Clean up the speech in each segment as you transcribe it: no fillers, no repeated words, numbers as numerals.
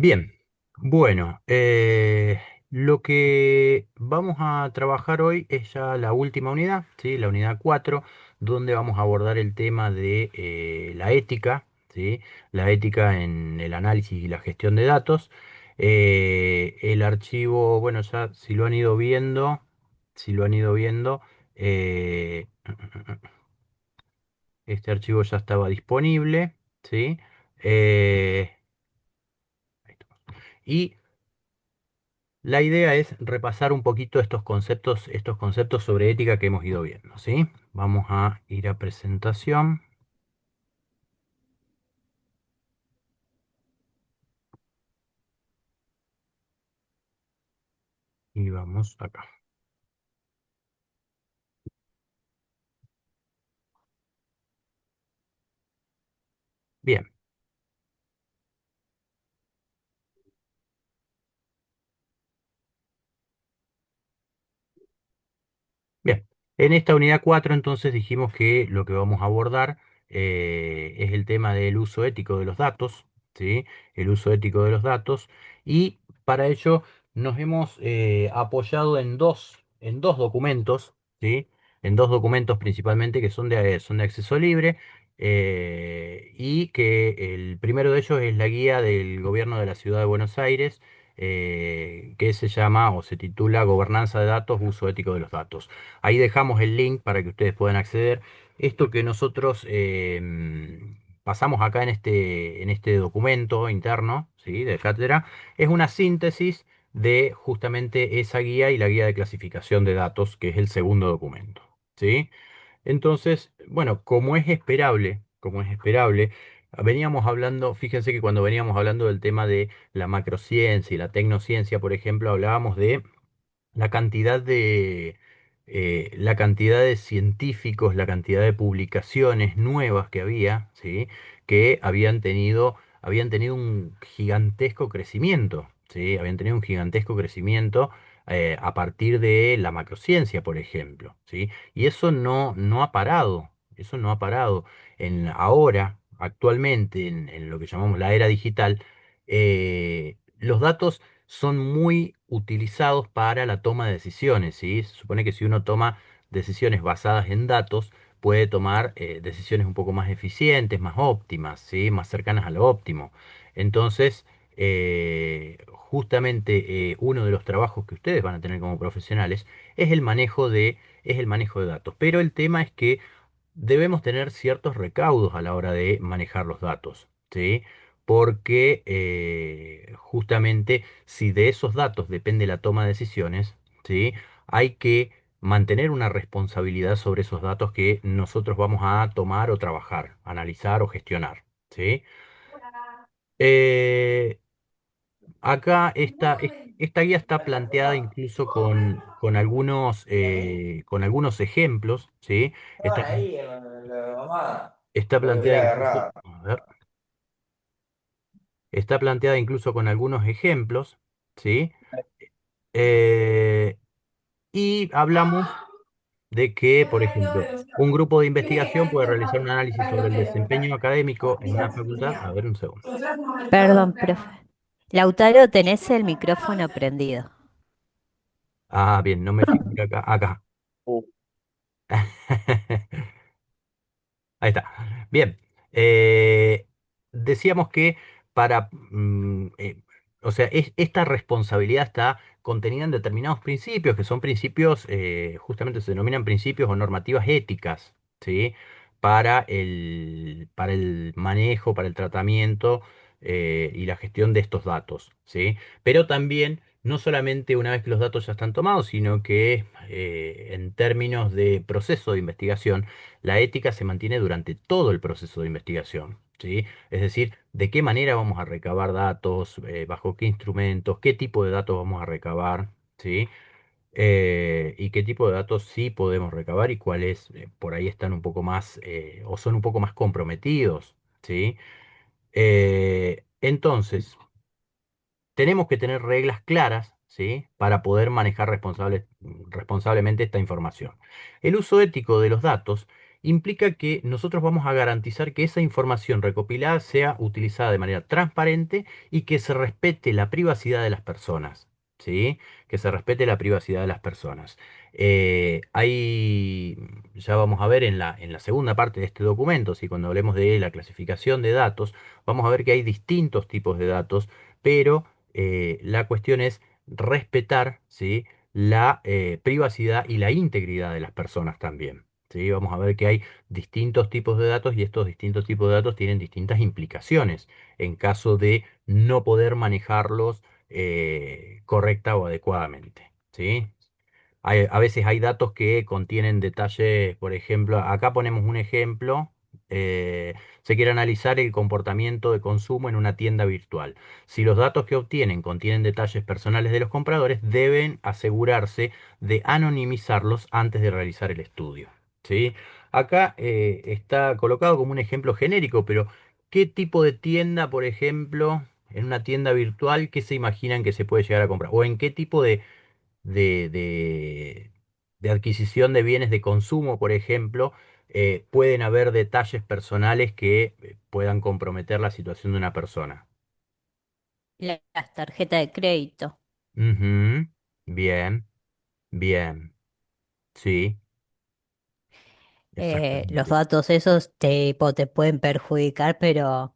Bien, bueno, lo que vamos a trabajar hoy es ya la última unidad, ¿sí? La unidad 4, donde vamos a abordar el tema de la ética, ¿sí? La ética en el análisis y la gestión de datos. El archivo, bueno, ya si lo han ido viendo, si lo han ido viendo, eh, este archivo ya estaba disponible, ¿sí? Eh, y La idea es repasar un poquito estos conceptos sobre ética que hemos ido viendo, ¿sí? Vamos a ir a presentación y vamos acá. Bien. Bien, en esta unidad 4 entonces dijimos que lo que vamos a abordar es el tema del uso ético de los datos, ¿sí? El uso ético de los datos y para ello nos hemos apoyado en dos documentos, ¿sí? En dos documentos principalmente que son de acceso libre y que el primero de ellos es la guía del gobierno de la Ciudad de Buenos Aires que se llama o se titula Gobernanza de Datos, Uso Ético de los Datos. Ahí dejamos el link para que ustedes puedan acceder. Esto que nosotros pasamos acá en este documento interno, ¿sí? De cátedra, es una síntesis de justamente esa guía y la guía de clasificación de datos, que es el segundo documento, ¿sí? Entonces, bueno, como es esperable, veníamos hablando, fíjense que cuando veníamos hablando del tema de la macrociencia y la tecnociencia, por ejemplo, hablábamos de la cantidad la cantidad de científicos, la cantidad de publicaciones nuevas que había, ¿sí? Que habían tenido un gigantesco crecimiento, ¿sí? Habían tenido un gigantesco crecimiento a partir de la macrociencia, por ejemplo, ¿sí? Y eso no ha parado, eso no ha parado. Actualmente, en lo que llamamos la era digital, los datos son muy utilizados para la toma de decisiones, ¿sí? Se supone que si uno toma decisiones basadas en datos, puede tomar decisiones un poco más eficientes, más óptimas, ¿sí? Más cercanas a lo óptimo. Entonces, justamente uno de los trabajos que ustedes van a tener como profesionales es el manejo de datos. Pero el tema es que debemos tener ciertos recaudos a la hora de manejar los datos, ¿sí? Porque justamente si de esos datos depende la toma de decisiones, ¿sí? Hay que mantener una responsabilidad sobre esos datos que nosotros vamos a tomar o trabajar, analizar o gestionar, ¿sí? Eh, Acá esta guía está planteada incluso con algunos ejemplos, ¿sí? Con Está, ahí, la mamá. está Lo planteada quería incluso, agarrar. a ver, está planteada incluso con algunos ejemplos, ¿sí? Eh, y hablamos de que, por ejemplo, un grupo de investigación puede realizar un análisis sobre el desempeño académico en una facultad. A ver, un segundo. Perdón, profe. Lautaro, tenés el micrófono prendido. Ah, bien, no me figura acá. Acá. Ahí está. Bien. Decíamos que para, o sea, esta responsabilidad está contenida en determinados principios, que son principios, justamente se denominan principios o normativas éticas, ¿sí? Para el manejo, para el tratamiento y la gestión de estos datos, ¿sí? Pero también, no solamente una vez que los datos ya están tomados, sino que en términos de proceso de investigación, la ética se mantiene durante todo el proceso de investigación, ¿sí? Es decir, de qué manera vamos a recabar datos, bajo qué instrumentos, qué tipo de datos vamos a recabar, ¿sí? Y qué tipo de datos sí podemos recabar y cuáles por ahí están un poco más o son un poco más comprometidos, ¿sí? Entonces, tenemos que tener reglas claras, ¿sí? Para poder manejar responsablemente esta información. El uso ético de los datos implica que nosotros vamos a garantizar que esa información recopilada sea utilizada de manera transparente y que se respete la privacidad de las personas. ¿Sí? Que se respete la privacidad de las personas. Ya vamos a ver en la segunda parte de este documento, ¿sí? Cuando hablemos de la clasificación de datos, vamos a ver que hay distintos tipos de datos, pero la cuestión es respetar, ¿sí? La privacidad y la integridad de las personas también. ¿Sí? Vamos a ver que hay distintos tipos de datos y estos distintos tipos de datos tienen distintas implicaciones en caso de no poder manejarlos correcta o adecuadamente. ¿Sí? A veces hay datos que contienen detalles, por ejemplo, acá ponemos un ejemplo, se quiere analizar el comportamiento de consumo en una tienda virtual. Si los datos que obtienen contienen detalles personales de los compradores, deben asegurarse de anonimizarlos antes de realizar el estudio. ¿Sí? Acá está colocado como un ejemplo genérico, pero ¿qué tipo de tienda, por ejemplo, en una tienda virtual, qué se imaginan que se puede llegar a comprar? ¿O en qué tipo de, de- de adquisición de bienes de consumo, por ejemplo, pueden haber detalles personales que puedan comprometer la situación de una persona? Las tarjetas de crédito. Ujú. Bien, bien, sí, Los exactamente. datos esos te pueden perjudicar, pero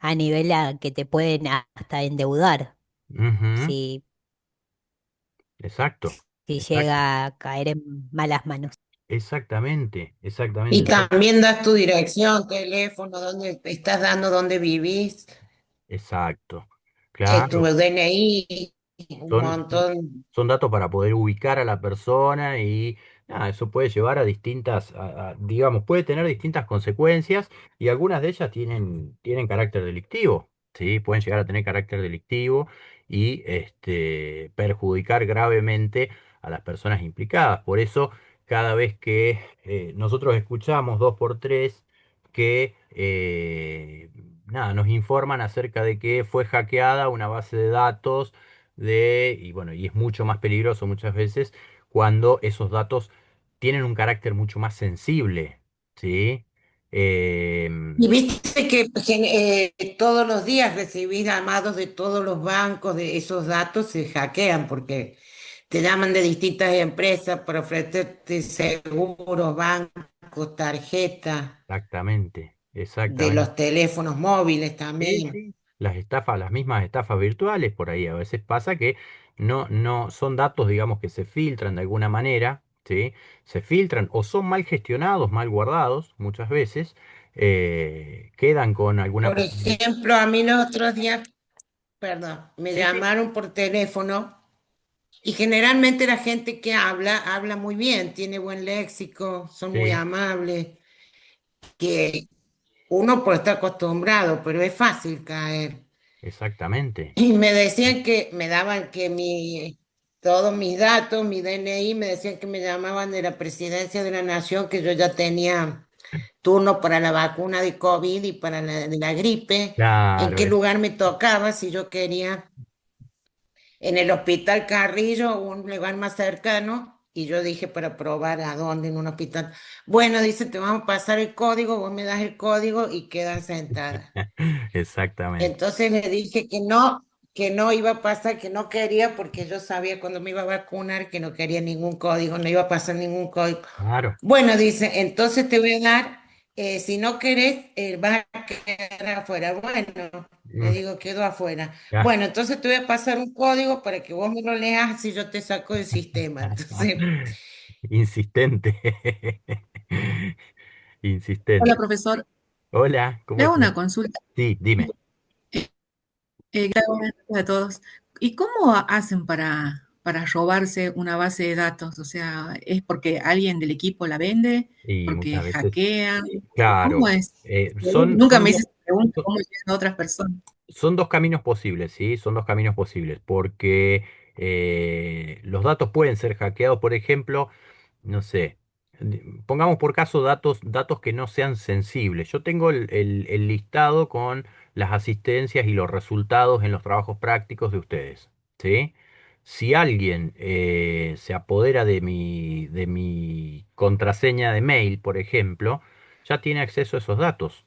a nivel a que te pueden hasta endeudar Ujú. si, Exacto, si exacto, llega a caer en malas manos. exactamente, exactamente. Y también das tu dirección, teléfono, dónde estás dando, dónde vivís, Exacto, tu claro. DNI, un Son, montón. son datos para poder ubicar a la persona y nada, eso puede llevar a distintas, digamos, puede tener distintas consecuencias y algunas de ellas tienen carácter delictivo, ¿sí? Pueden llegar a tener carácter delictivo y perjudicar gravemente a las personas implicadas. Por eso, cada vez que nosotros escuchamos dos por tres que nada, nos informan acerca de que fue hackeada una base de datos y bueno, y es mucho más peligroso muchas veces cuando esos datos tienen un carácter mucho más sensible, ¿sí? Y Em, viste que todos los días recibís llamados de todos los bancos, de esos datos se hackean porque te llaman de distintas empresas para ofrecerte seguros, bancos, tarjetas, exactamente, de exactamente. los teléfonos móviles Sí, también. sí. Las estafas, las mismas estafas virtuales, por ahí a veces pasa que no son datos, digamos, que se filtran de alguna manera, ¿sí? Se filtran o son mal gestionados, mal guardados, muchas veces, quedan con alguna Por posibilidad. ejemplo, a mí los otros días, perdón, me Sí, sí, llamaron por teléfono y generalmente la gente que habla muy bien, tiene buen léxico, son muy sí, amables, que uno puede estar acostumbrado, pero es fácil caer. exactamente. Y me decían que me daban que todos mis datos, mi DNI, me decían que me llamaban de la Presidencia de la Nación, que yo ya tenía turno para la vacuna de COVID y para la de la gripe, en Claro, qué lugar me tocaba, si yo quería en el Hospital Carrillo, un lugar más cercano, y yo dije para probar a dónde en un hospital. Bueno, dice, te vamos a pasar el código, vos me das el código y quedas sentada. exactamente. Entonces le dije que no iba a pasar, que no quería, porque yo sabía cuando me iba a vacunar que no quería ningún código, no iba a pasar ningún código. Claro. Bueno, dice, entonces te voy a dar, si no querés, vas a quedar afuera. Bueno, le Mm, digo, quedo afuera. ya. Bueno, entonces te voy a pasar un código para que vos me lo leas y yo te saco del sistema. Entonces, Insistente. Hola, Insistente. profesor. Hola, Le ¿cómo hago estás? una consulta. Sí, dime. Buenas tardes a todos. ¿Y cómo hacen para robarse una base de datos? O sea, ¿es porque alguien del equipo la vende? Y ¿Porque muchas veces, hackean? ¿Cómo claro, es? son, Nunca son me hice dos, esa pregunta, son ¿cómo llegan a otras personas? son dos caminos posibles, ¿sí? Son dos caminos posibles, porque los datos pueden ser hackeados, por ejemplo, no sé, pongamos por caso datos que no sean sensibles. Yo tengo el listado con las asistencias y los resultados en los trabajos prácticos de ustedes, ¿sí? Si alguien se apodera de mi contraseña de mail, por ejemplo, ya tiene acceso a esos datos.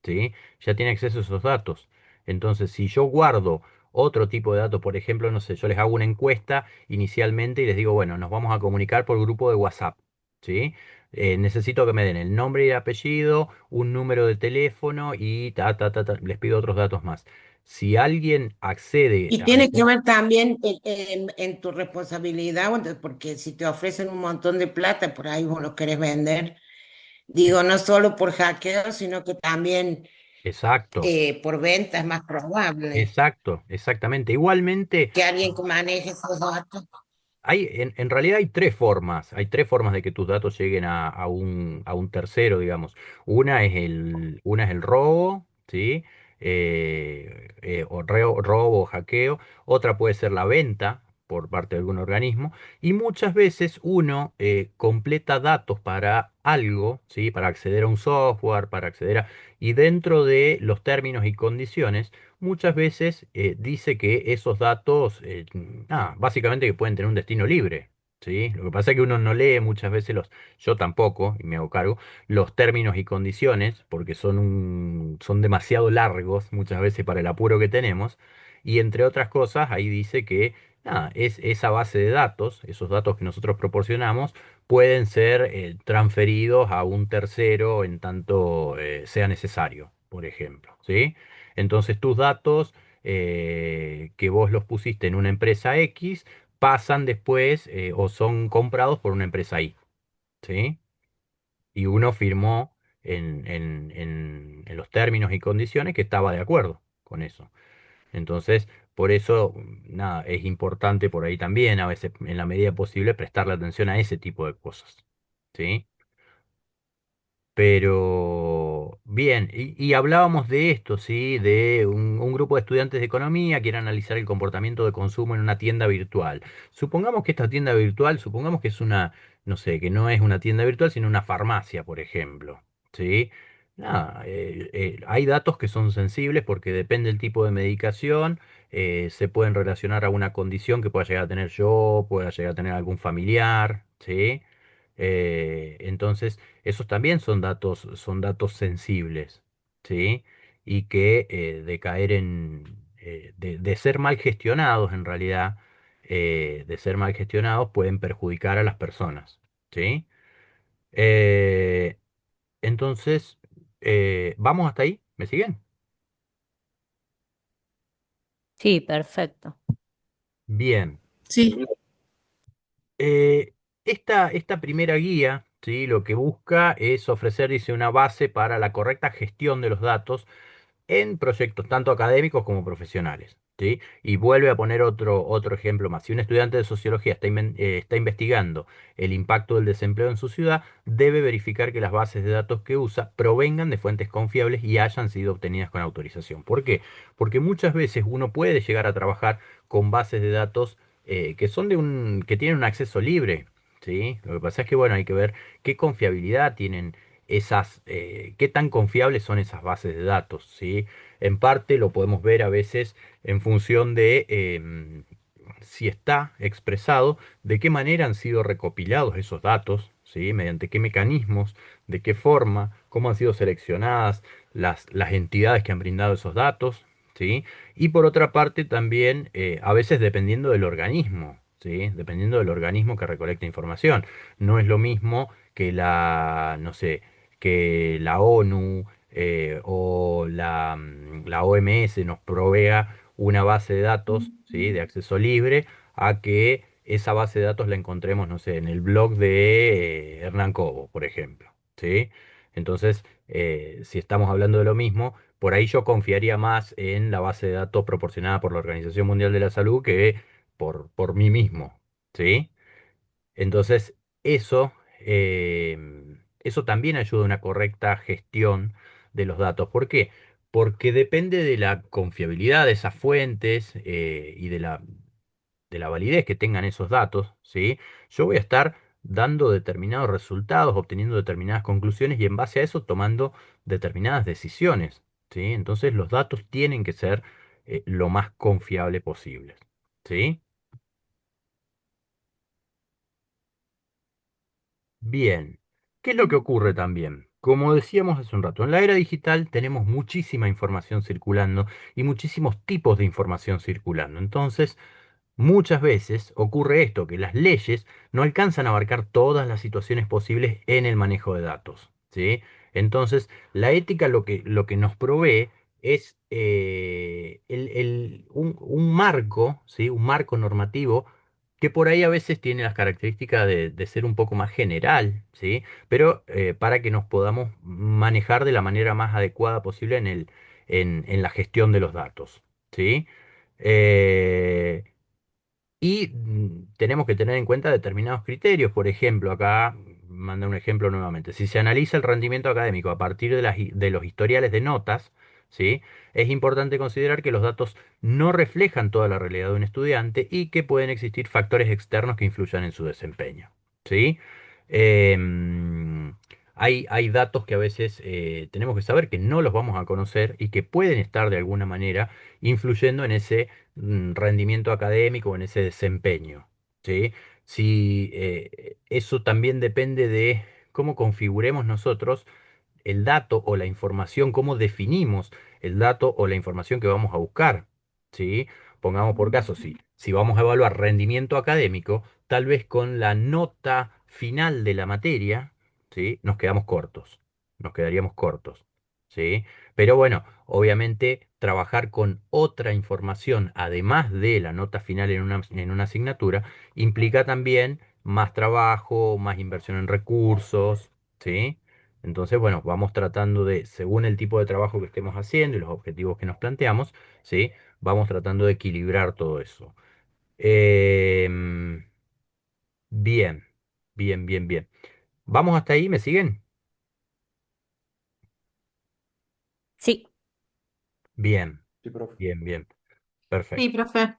¿Sí? Ya tiene acceso a esos datos. Entonces, si yo guardo otro tipo de datos, por ejemplo, no sé, yo les hago una encuesta inicialmente y les digo, bueno, nos vamos a comunicar por grupo de WhatsApp, ¿sí? Necesito que me den el nombre y el apellido, un número de teléfono y les pido otros datos más. Si alguien accede Y a... tiene que ver también en tu responsabilidad, porque si te ofrecen un montón de plata, por ahí vos lo querés vender. Digo, no solo por hackeo, sino que también Exacto, por venta es más probable exacto, exactamente. Igualmente, que alguien que maneje esos datos. en realidad hay tres formas de que tus datos lleguen a un tercero, digamos. Una es el robo, ¿sí? Robo o hackeo. Otra puede ser la venta por parte de algún organismo. Y muchas veces uno completa datos para algo, ¿sí? Para acceder a un software, para acceder a... Y dentro de los términos y condiciones muchas veces dice que esos datos, básicamente que pueden tener un destino libre, ¿sí? Lo que pasa es que uno no lee muchas veces yo tampoco, y me hago cargo, los términos y condiciones, porque son demasiado largos muchas veces para el apuro que tenemos, y entre otras cosas, ahí dice que, es esa base de datos, esos datos que nosotros proporcionamos, pueden ser transferidos a un tercero en tanto sea necesario, por ejemplo, ¿sí? Entonces tus datos que vos los pusiste en una empresa X pasan después o son comprados por una empresa Y, ¿sí? Y uno firmó en los términos y condiciones que estaba de acuerdo con eso. Entonces, por eso, nada, es importante por ahí también, a veces, en la medida posible, prestarle atención a ese tipo de cosas, ¿sí? Pero bien, y hablábamos de esto, ¿sí? De un grupo de estudiantes de economía quiere analizar el comportamiento de consumo en una tienda virtual. Supongamos que esta tienda virtual, supongamos que es una, no sé, que no es una tienda virtual, sino una farmacia, por ejemplo, ¿sí? Nada, hay datos que son sensibles porque depende del tipo de medicación, se pueden relacionar a una condición que pueda llegar a tener yo, pueda llegar a tener algún familiar, ¿sí? Entonces, esos también son datos sensibles, ¿sí? Y que de caer de ser mal gestionados en realidad, de ser mal gestionados pueden perjudicar a las personas, ¿sí? Eh, entonces, vamos hasta ahí, ¿me siguen? Sí, perfecto. Bien. Sí, Eh, esta primera guía, ¿sí? Lo que busca es ofrecer, dice, una base para la correcta gestión de los datos en proyectos tanto académicos como profesionales, ¿sí? Y vuelve a poner otro ejemplo más. Si un estudiante de sociología está investigando el impacto del desempleo en su ciudad, debe verificar que las bases de datos que usa provengan de fuentes confiables y hayan sido obtenidas con autorización. ¿Por qué? Porque muchas veces uno puede llegar a trabajar con bases de datos que son que tienen un acceso libre, ¿sí? Lo que pasa es que, bueno, hay que ver qué confiabilidad tienen qué tan confiables son esas bases de datos, ¿sí? En parte lo podemos ver a veces en función de si está expresado, de qué manera han sido recopilados esos datos, ¿sí? Mediante qué mecanismos, de qué forma, cómo han sido seleccionadas las entidades que han brindado esos datos, ¿sí? Y por otra parte también, a veces dependiendo del organismo, ¿sí? Dependiendo del organismo que recolecta información. No es lo mismo que no sé, que la ONU o la OMS nos provea una base de datos, ¿sí? De acceso libre, a que esa base de datos la encontremos, no sé, en el blog de Hernán Cobo, por ejemplo, ¿sí? Entonces, si estamos hablando de lo mismo, por ahí yo confiaría más en la base de datos proporcionada por la Organización Mundial de la Salud que por mí mismo, ¿sí? Entonces, eso también ayuda a una correcta gestión de los datos. ¿Por qué? Porque depende de la confiabilidad de esas fuentes y de la validez que tengan esos datos, ¿sí? Yo voy a estar dando determinados resultados, obteniendo determinadas conclusiones y en base a eso tomando determinadas decisiones, ¿sí? Entonces, los datos tienen que ser lo más confiable posible, ¿sí? Bien, ¿qué es lo que ocurre también? Como decíamos hace un rato, en la era digital tenemos muchísima información circulando y muchísimos tipos de información circulando. Entonces, muchas veces ocurre esto, que las leyes no alcanzan a abarcar todas las situaciones posibles en el manejo de datos, ¿sí? Entonces, la ética lo que nos provee es un marco, ¿sí? Un marco normativo que por ahí a veces tiene las características de ser un poco más general, ¿sí? Pero para que nos podamos manejar de la manera más adecuada posible en la gestión de los datos, ¿sí? Eh, tenemos que tener en cuenta determinados criterios. Por ejemplo, acá manda un ejemplo nuevamente. Si se analiza el rendimiento académico a partir de los historiales de notas, ¿sí? Es importante considerar que los datos no reflejan toda la realidad de un estudiante y que pueden existir factores externos que influyan en su desempeño, ¿sí? Em, hay datos que a veces tenemos que saber que no los vamos a conocer y que pueden estar de alguna manera influyendo en ese rendimiento académico, en ese desempeño, ¿sí? Si eso también depende de cómo configuremos nosotros el dato o la información, cómo definimos el dato o la información que vamos a buscar, ¿sí? Pongamos por caso, si vamos a evaluar rendimiento académico, tal vez con la nota final de la materia, ¿sí? Nos quedamos cortos, nos quedaríamos cortos, ¿sí? Pero bueno, obviamente trabajar con otra información, además de la nota final en una asignatura, implica también más trabajo, más inversión en recursos, ¿sí? Entonces, bueno, vamos tratando de, según el tipo de trabajo que estemos haciendo y los objetivos que nos planteamos, ¿sí? Vamos tratando de equilibrar todo eso. Em, bien, bien, bien, bien. ¿Vamos hasta ahí? ¿Me siguen? Sí. Bien, Sí, profe. bien, bien. Sí, Perfecto. profe.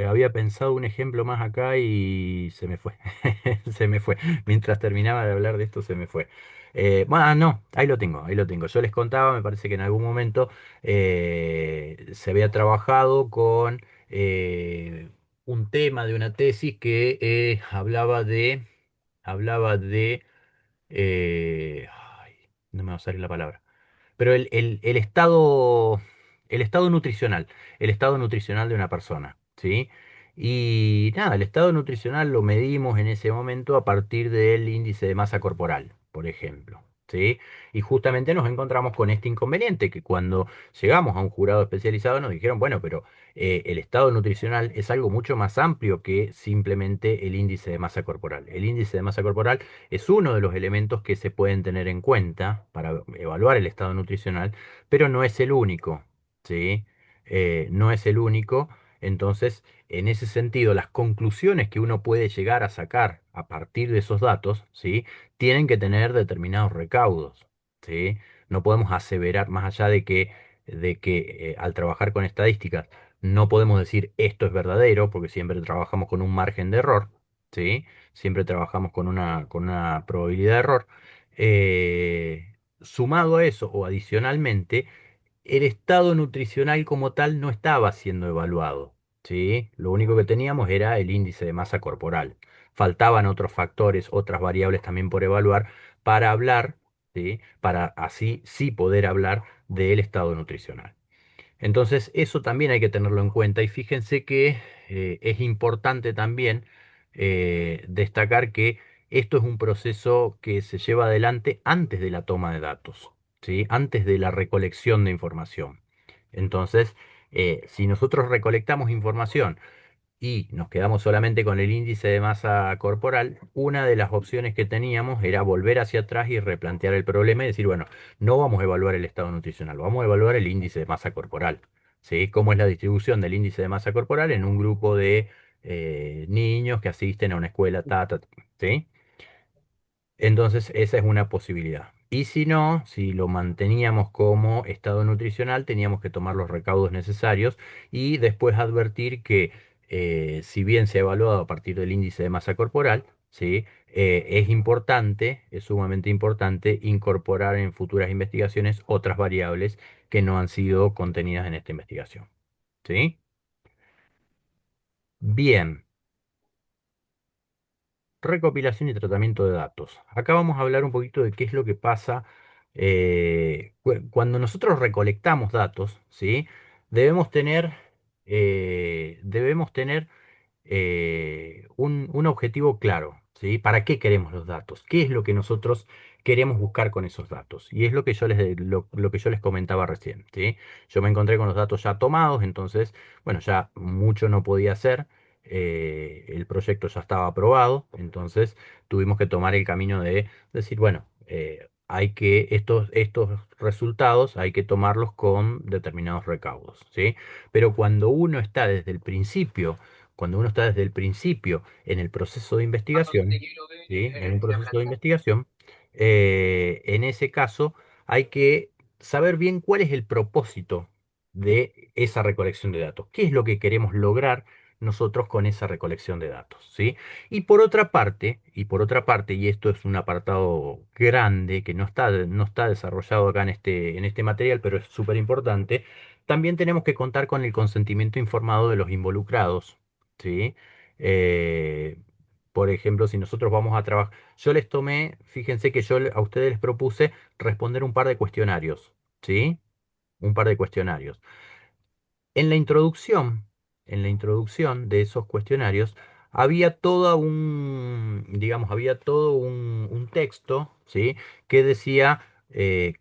Había pensado un ejemplo más acá y se me fue. Se me fue. Mientras terminaba de hablar de esto, se me fue. Bueno, no, ahí lo tengo, ahí lo tengo. Yo les contaba, me parece que en algún momento se había trabajado con un tema de una tesis que hablaba de, ay, no me va a salir la palabra, pero el estado nutricional, el estado nutricional de una persona, ¿sí? Y nada, el estado nutricional lo medimos en ese momento a partir del índice de masa corporal, por ejemplo, ¿sí? Y justamente nos encontramos con este inconveniente, que cuando llegamos a un jurado especializado nos dijeron, bueno, pero el estado nutricional es algo mucho más amplio que simplemente el índice de masa corporal. El índice de masa corporal es uno de los elementos que se pueden tener en cuenta para evaluar el estado nutricional, pero no es el único, ¿sí? No es el único. Entonces, en ese sentido, las conclusiones que uno puede llegar a sacar a partir de esos datos, ¿sí? Tienen que tener determinados recaudos, ¿sí? No podemos aseverar más allá de que al trabajar con estadísticas no podemos decir esto es verdadero, porque siempre trabajamos con un margen de error, ¿sí? Siempre trabajamos con una probabilidad de error. Sumado a eso o adicionalmente, el estado nutricional como tal no estaba siendo evaluado, ¿sí? Lo único que teníamos era el índice de masa corporal. Faltaban otros factores, otras variables también por evaluar para hablar, ¿sí? Para así sí poder hablar del estado nutricional. Entonces, eso también hay que tenerlo en cuenta y fíjense que es importante también destacar que esto es un proceso que se lleva adelante antes de la toma de datos, ¿sí? Antes de la recolección de información. Entonces, si nosotros recolectamos información y nos quedamos solamente con el índice de masa corporal, una de las opciones que teníamos era volver hacia atrás y replantear el problema y decir, bueno, no vamos a evaluar el estado nutricional, vamos a evaluar el índice de masa corporal, ¿sí? ¿Cómo es la distribución del índice de masa corporal en un grupo de niños que asisten a una escuela, ¿sí? Entonces, esa es una posibilidad. Y si no, si lo manteníamos como estado nutricional, teníamos que tomar los recaudos necesarios y después advertir que, si bien se ha evaluado a partir del índice de masa corporal, ¿sí? Es importante, es sumamente importante incorporar en futuras investigaciones otras variables que no han sido contenidas en esta investigación. ¿Sí? Bien. recopilación y tratamiento de datos. Acá vamos a hablar un poquito de qué es lo que pasa cuando nosotros recolectamos datos, ¿sí? Debemos tener, debemos tener un objetivo claro, ¿sí? ¿Para qué queremos los datos? ¿Qué es lo que nosotros queremos buscar con esos datos? Y es lo que lo que yo les comentaba recién, ¿sí? Yo me encontré con los datos ya tomados, entonces, bueno, ya mucho no podía hacer. El proyecto ya estaba aprobado, entonces tuvimos que tomar el camino de decir, bueno, hay que estos resultados hay que tomarlos con determinados recaudos, ¿sí? Pero cuando uno está desde el principio en el proceso de investigación, ¿sí? En un proceso de investigación, en ese caso hay que saber bien cuál es el propósito de esa recolección de datos, qué es lo que queremos lograr nosotros con esa recolección de datos, ¿sí? Y esto es un apartado grande que no está desarrollado acá en este material, pero es súper importante, también tenemos que contar con el consentimiento informado de los involucrados, ¿sí? Eh, por ejemplo, si nosotros vamos a trabajar, yo les tomé, fíjense que a ustedes les propuse responder un par de cuestionarios, ¿sí? Un par de cuestionarios. En la introducción, en la introducción de esos cuestionarios, había todo un texto, ¿sí? Que decía qué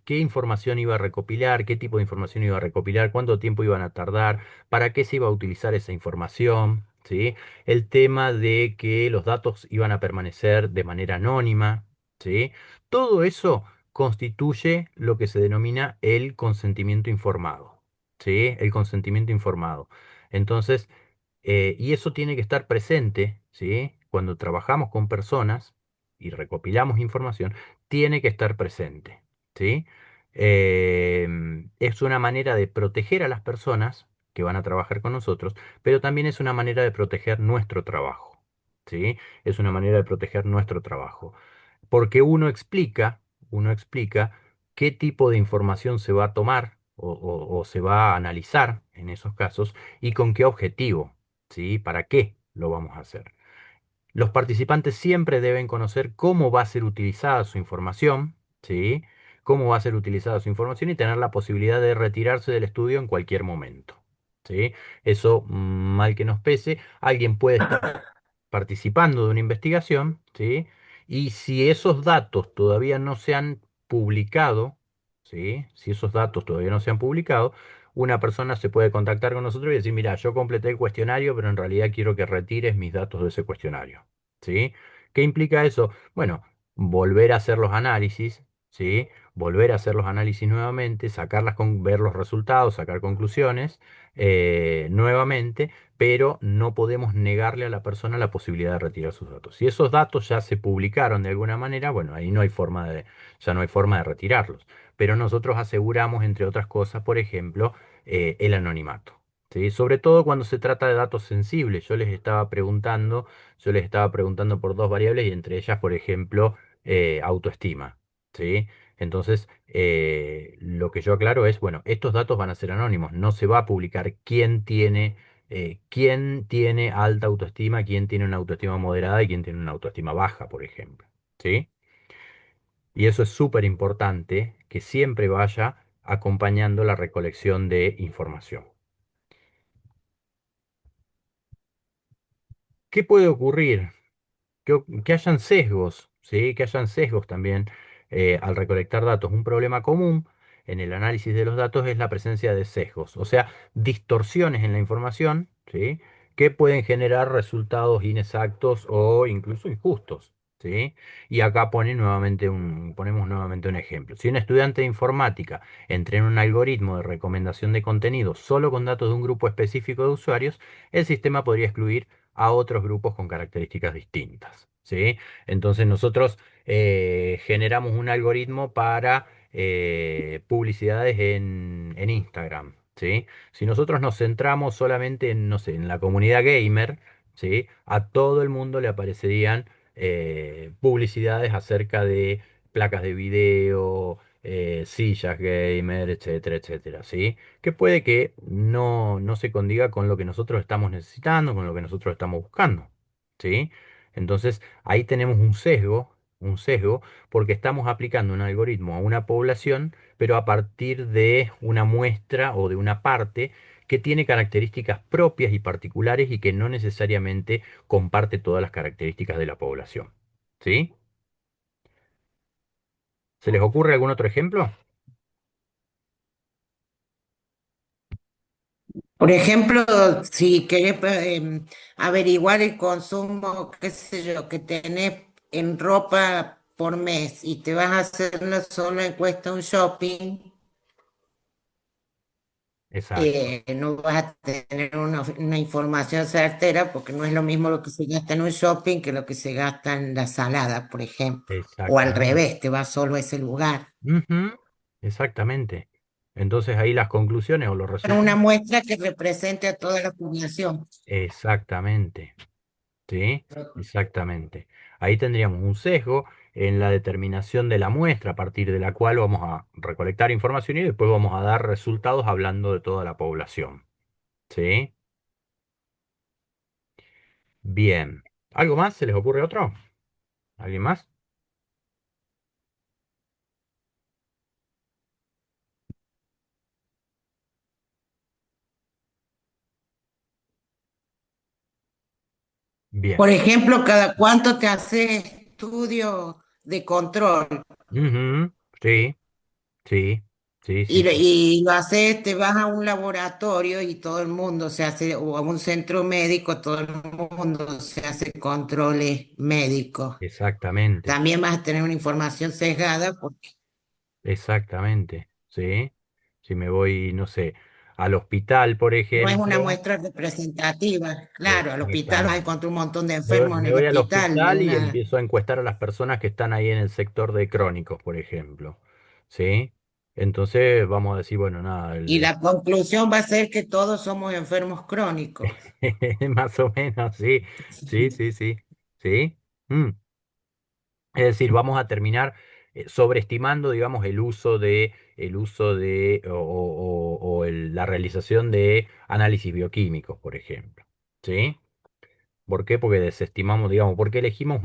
información iba a recopilar, qué tipo de información iba a recopilar, cuánto tiempo iban a tardar, para qué se iba a utilizar esa información, ¿sí? El tema de que los datos iban a permanecer de manera anónima, ¿sí? Todo eso constituye lo que se denomina el consentimiento informado. ¿Sí? El consentimiento informado. Entonces, y eso tiene que estar presente, ¿sí? Cuando trabajamos con personas y recopilamos información, tiene que estar presente, ¿sí? Es una manera de proteger a las personas que van a trabajar con nosotros, pero también es una manera de proteger nuestro trabajo, ¿sí? Es una manera de proteger nuestro trabajo porque uno explica qué tipo de información se va a tomar o se va a analizar en esos casos y con qué objetivo, ¿sí? ¿Para qué lo vamos a hacer? Los participantes siempre deben conocer cómo va a ser utilizada su información, ¿sí? Cómo va a ser utilizada su información y tener la posibilidad de retirarse del estudio en cualquier momento, ¿sí? Eso, mal que nos pese, alguien puede estar participando de una investigación, ¿sí? Y si esos datos todavía no se han publicado, ¿sí? Si esos datos todavía no se han publicado, una persona se puede contactar con nosotros y decir, mira, yo completé el cuestionario, pero en realidad quiero que retires mis datos de ese cuestionario, ¿sí? ¿Qué implica eso? Bueno, volver a hacer los análisis, ¿sí? Volver a hacer los análisis nuevamente, ver los resultados, sacar conclusiones nuevamente, pero no podemos negarle a la persona la posibilidad de retirar sus datos. Si esos datos ya se publicaron de alguna manera, bueno, ahí ya no hay forma de retirarlos. Pero nosotros aseguramos, entre otras cosas, por ejemplo, el anonimato. ¿Sí? Sobre todo cuando se trata de datos sensibles. Yo les estaba preguntando por dos variables y entre ellas, por ejemplo, autoestima. ¿Sí? Entonces, lo que yo aclaro es, bueno, estos datos van a ser anónimos, no se va a publicar quién tiene alta autoestima, quién tiene una autoestima moderada y quién tiene una autoestima baja, por ejemplo. ¿Sí? Y eso es súper importante que siempre vaya acompañando la recolección de información. ¿Qué puede ocurrir? Que hayan sesgos, ¿sí? Que hayan sesgos también al recolectar datos. Un problema común en el análisis de los datos es la presencia de sesgos, o sea, distorsiones en la información, ¿sí? Que pueden generar resultados inexactos o incluso injustos, ¿sí? Y acá ponemos nuevamente un ejemplo. Si un estudiante de informática entrena un algoritmo de recomendación de contenido solo con datos de un grupo específico de usuarios, el sistema podría excluir a otros grupos con características distintas, ¿sí? Entonces nosotros generamos un algoritmo para publicidades en Instagram, ¿sí? Si nosotros nos centramos solamente en, no sé, en la comunidad gamer, ¿sí? A todo el mundo le aparecerían publicidades acerca de placas de video, sillas gamer, etcétera, etcétera, ¿sí? Que puede que no se condiga con lo que nosotros estamos necesitando, con lo que nosotros estamos buscando, ¿sí? Entonces, ahí tenemos un sesgo, porque estamos aplicando un algoritmo a una población, pero a partir de una muestra o de una parte que tiene características propias y particulares y que no necesariamente comparte todas las características de la población. ¿Sí? ¿Se les ocurre algún otro ejemplo? Por ejemplo, si querés averiguar el consumo, qué sé yo, que tenés en ropa por mes y te vas a hacer una sola encuesta, un shopping, Exacto, no vas a tener una información certera porque no es lo mismo lo que se gasta en un shopping que lo que se gasta en la salada, por ejemplo. O al exactamente. revés, te vas solo a ese lugar. Ujú, exactamente. Entonces ahí las conclusiones o los Para una resultados. muestra que represente a toda la población. Exactamente. ¿Sí? Exactamente. Ahí tendríamos un sesgo en la determinación de la muestra a partir de la cual vamos a recolectar información y después vamos a dar resultados hablando de toda la población. ¿Sí? Bien. ¿Algo más? ¿Se les ocurre otro? ¿Alguien más? Bien. Por ejemplo, cada cuánto te haces estudio de control Ujú, sí, sí, sí, sí, sí. y lo haces, te vas a un laboratorio y todo el mundo se hace, o a un centro médico, todo el mundo se hace controles médicos. Exactamente, También vas a tener una información sesgada porque exactamente. ¿Sí? Si me voy, no sé, al hospital, por no es una ejemplo. muestra representativa. Claro, al hospital vas a Exactamente. encontrar un montón de enfermos en Me el voy al hospital y hospital y una... empiezo a encuestar a las personas que están ahí en el sector de crónicos, por ejemplo. ¿Sí? Entonces vamos a decir, bueno, nada, Y la conclusión va a ser que todos somos enfermos crónicos. más o menos, sí, sí, sí, sí, sí. Mm. Es decir, vamos a terminar sobreestimando, digamos, la realización de análisis bioquímicos, por ejemplo. ¿Sí? ¿Por qué? Porque desestimamos, digamos, porque elegimos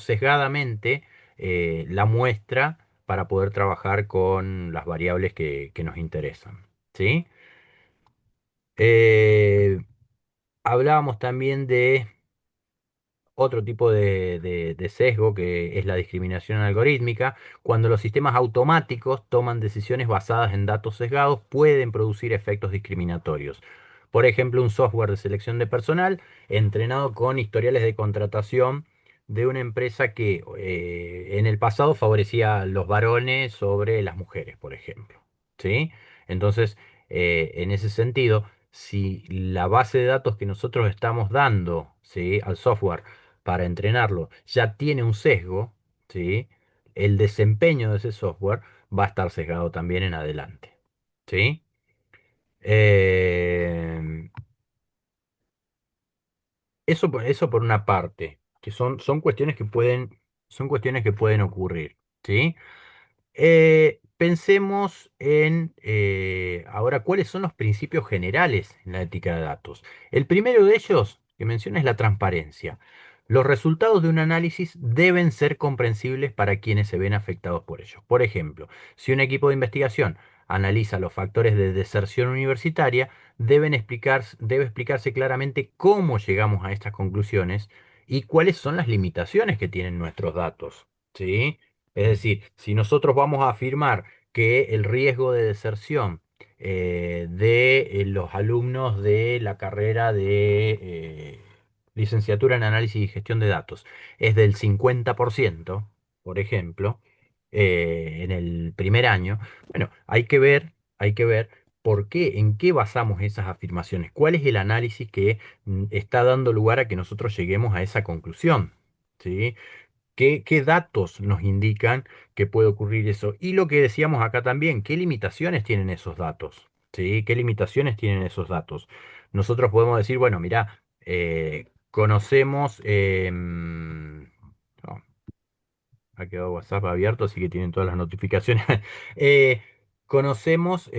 sesgadamente la muestra para poder trabajar con las variables que nos interesan. ¿Sí? Eh, hablábamos también de otro tipo de sesgo que es la discriminación algorítmica. Cuando los sistemas automáticos toman decisiones basadas en datos sesgados, pueden producir efectos discriminatorios. Por ejemplo, un software de selección de personal entrenado con historiales de contratación de una empresa que en el pasado favorecía a los varones sobre las mujeres, por ejemplo. ¿Sí? Entonces, en ese sentido, si la base de datos que nosotros estamos dando, ¿sí?, al software para entrenarlo ya tiene un sesgo, ¿sí? El desempeño de ese software va a estar sesgado también en adelante. ¿Sí? Eh, eso por una parte, que son cuestiones que pueden ocurrir. ¿Sí? Pensemos en ahora cuáles son los principios generales en la ética de datos. El primero de ellos que menciona es la transparencia. Los resultados de un análisis deben ser comprensibles para quienes se ven afectados por ello. Por ejemplo, si un equipo de investigación analiza los factores de deserción universitaria, debe explicarse claramente cómo llegamos a estas conclusiones y cuáles son las limitaciones que tienen nuestros datos. ¿Sí? Es decir, si nosotros vamos a afirmar que el riesgo de deserción de los alumnos de la carrera de licenciatura en análisis y gestión de datos es del 50%, por ejemplo, en el primer año, bueno, hay que ver por qué, en qué basamos esas afirmaciones, cuál es el análisis que está dando lugar a que nosotros lleguemos a esa conclusión. ¿Sí? ¿Qué datos nos indican que puede ocurrir eso? Y lo que decíamos acá también, ¿qué limitaciones tienen esos datos? ¿Sí? ¿Qué limitaciones tienen esos datos? Nosotros podemos decir, bueno, mira, conocemos, no, ha quedado WhatsApp abierto, así que tienen todas las notificaciones. conocemos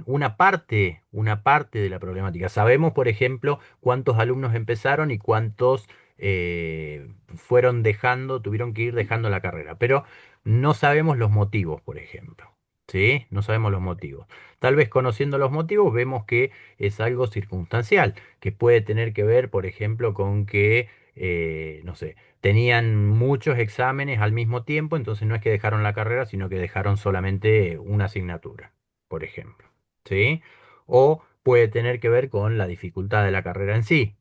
una parte de la problemática. Sabemos, por ejemplo, cuántos alumnos empezaron y cuántos fueron dejando, tuvieron que ir dejando la carrera, pero no sabemos los motivos, por ejemplo. ¿Sí? No sabemos los motivos. Tal vez conociendo los motivos vemos que es algo circunstancial, que puede tener que ver, por ejemplo, con que, no sé, tenían muchos exámenes al mismo tiempo, entonces no es que dejaron la carrera, sino que dejaron solamente una asignatura, por ejemplo. ¿Sí? O puede tener que ver con la dificultad de la carrera en sí.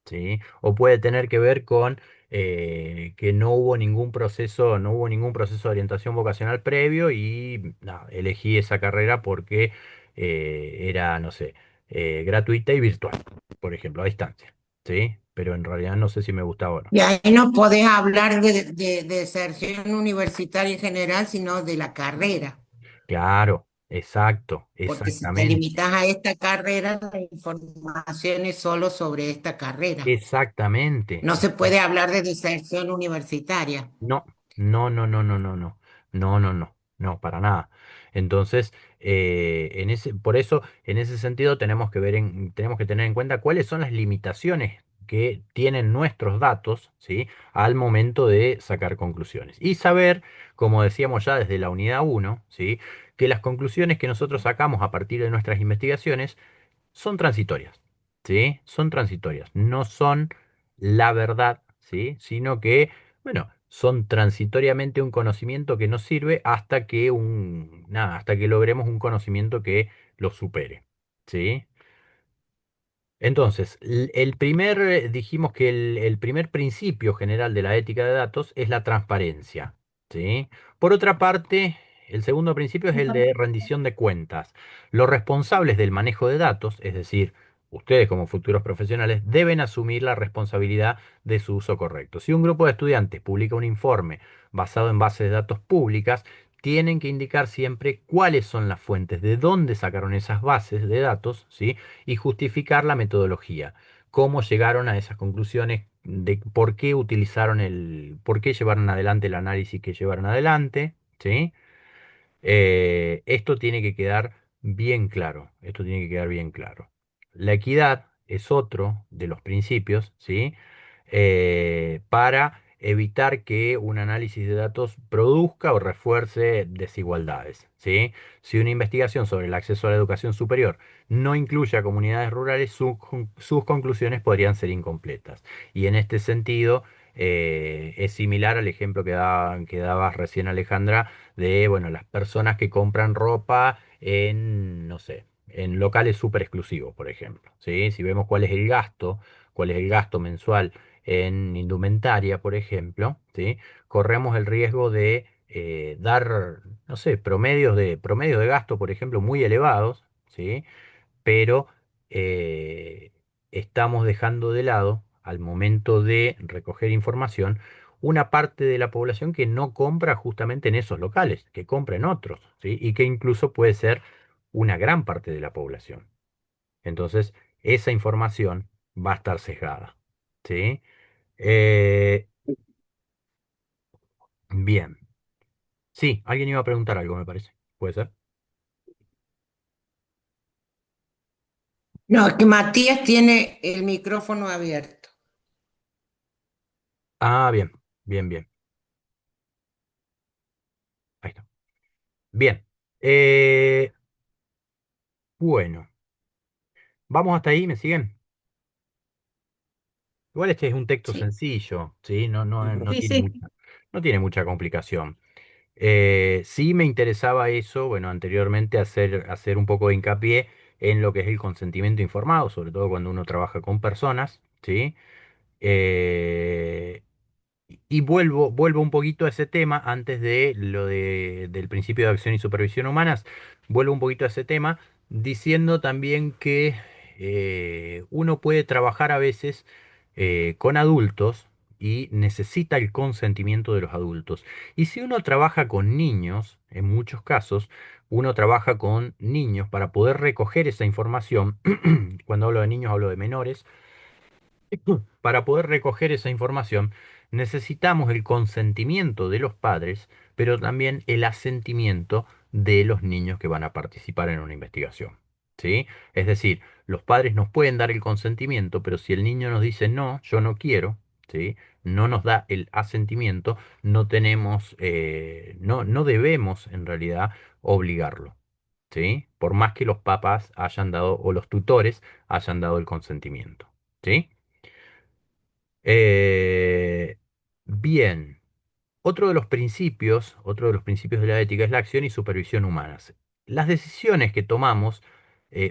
¿Sí? O puede tener que ver con que no hubo ningún proceso de orientación vocacional previo y nada, elegí esa carrera porque era, no sé, gratuita y virtual, por ejemplo, a distancia. ¿Sí? Pero en realidad no sé si me gustaba o no. Y ahí no podés hablar de deserción universitaria en general, sino de la carrera, Claro, exacto, porque si te exactamente, limitas a esta carrera, la información es solo sobre esta carrera. exactamente. No se puede hablar de deserción universitaria. No, no, no, no, no, no, no, no, no, no, no, para nada. Entonces, por eso, en ese sentido, tenemos que tener en cuenta cuáles son las limitaciones que tienen nuestros datos, ¿sí? Al momento de sacar conclusiones. Y saber, como decíamos ya desde la unidad uno, ¿sí? Que las conclusiones que nosotros sacamos a partir de nuestras investigaciones son transitorias, ¿sí? Son transitorias, no son la verdad, ¿sí? Sino que, bueno, son transitoriamente un conocimiento que nos sirve hasta que logremos un conocimiento que lo supere, ¿sí? Entonces, dijimos que el primer principio general de la ética de datos es la transparencia, ¿sí? Por otra parte, el segundo principio es el de rendición de cuentas. Los responsables del manejo de datos, es decir, ustedes como futuros profesionales, deben asumir la responsabilidad de su uso correcto. Si un grupo de estudiantes publica un informe basado en bases de datos públicas, tienen que indicar siempre cuáles son las fuentes, de dónde sacaron esas bases de datos, ¿sí? Y justificar la metodología, cómo llegaron a esas conclusiones, de por qué llevaron adelante el análisis que llevaron adelante, ¿sí? Esto tiene que quedar bien claro, esto tiene que quedar bien claro. La equidad es otro de los principios, ¿sí? Para evitar que un análisis de datos produzca o refuerce desigualdades, ¿sí? Si una investigación sobre el acceso a la educación superior no incluye a comunidades rurales, sus conclusiones podrían ser incompletas. Y en este sentido, es similar al ejemplo que dabas recién, Alejandra, de, bueno, las personas que compran ropa en, no sé, en locales súper exclusivos, por ejemplo, ¿sí? Si vemos cuál es el gasto mensual en indumentaria, por ejemplo, ¿sí? Corremos el riesgo de dar, no sé, promedio de gasto, por ejemplo, muy elevados, ¿sí? Pero eh, estamos dejando de lado, al momento de recoger información, una parte de la población que no compra justamente en esos locales, que compra en otros, ¿sí? Y que incluso puede ser una gran parte de la población. Entonces, esa información va a estar sesgada, ¿sí? Eh, bien. Sí, alguien iba a preguntar algo, me parece. ¿Puede ser? No, es que Matías tiene el micrófono abierto. Ah, bien, bien, bien. Ahí está. Bien. Eh, bueno. Vamos hasta ahí, ¿me siguen? Igual este es un texto Sí. sencillo, ¿sí? No Sí, tiene sí. no tiene mucha complicación. Sí me interesaba eso, bueno, anteriormente hacer un poco de hincapié en lo que es el consentimiento informado, sobre todo cuando uno trabaja con personas, ¿sí? Eh, y vuelvo un poquito a ese tema antes de del principio de acción y supervisión humanas. Vuelvo un poquito a ese tema diciendo también que uno puede trabajar a veces con adultos y necesita el consentimiento de los adultos. Y si uno trabaja con niños, en muchos casos, uno trabaja con niños para poder recoger esa información. Cuando hablo de niños, hablo de menores. Para poder recoger esa información, necesitamos el consentimiento de los padres, pero también el asentimiento de los niños que van a participar en una investigación. ¿Sí? Es decir, los padres nos pueden dar el consentimiento, pero si el niño nos dice no, yo no quiero, ¿sí? No nos da el asentimiento, no tenemos, no debemos en realidad obligarlo. ¿Sí? Por más que los papás hayan dado o los tutores hayan dado el consentimiento. ¿Sí? Eh, bien. Otro de los principios de la ética es la acción y supervisión humanas. Las decisiones que tomamos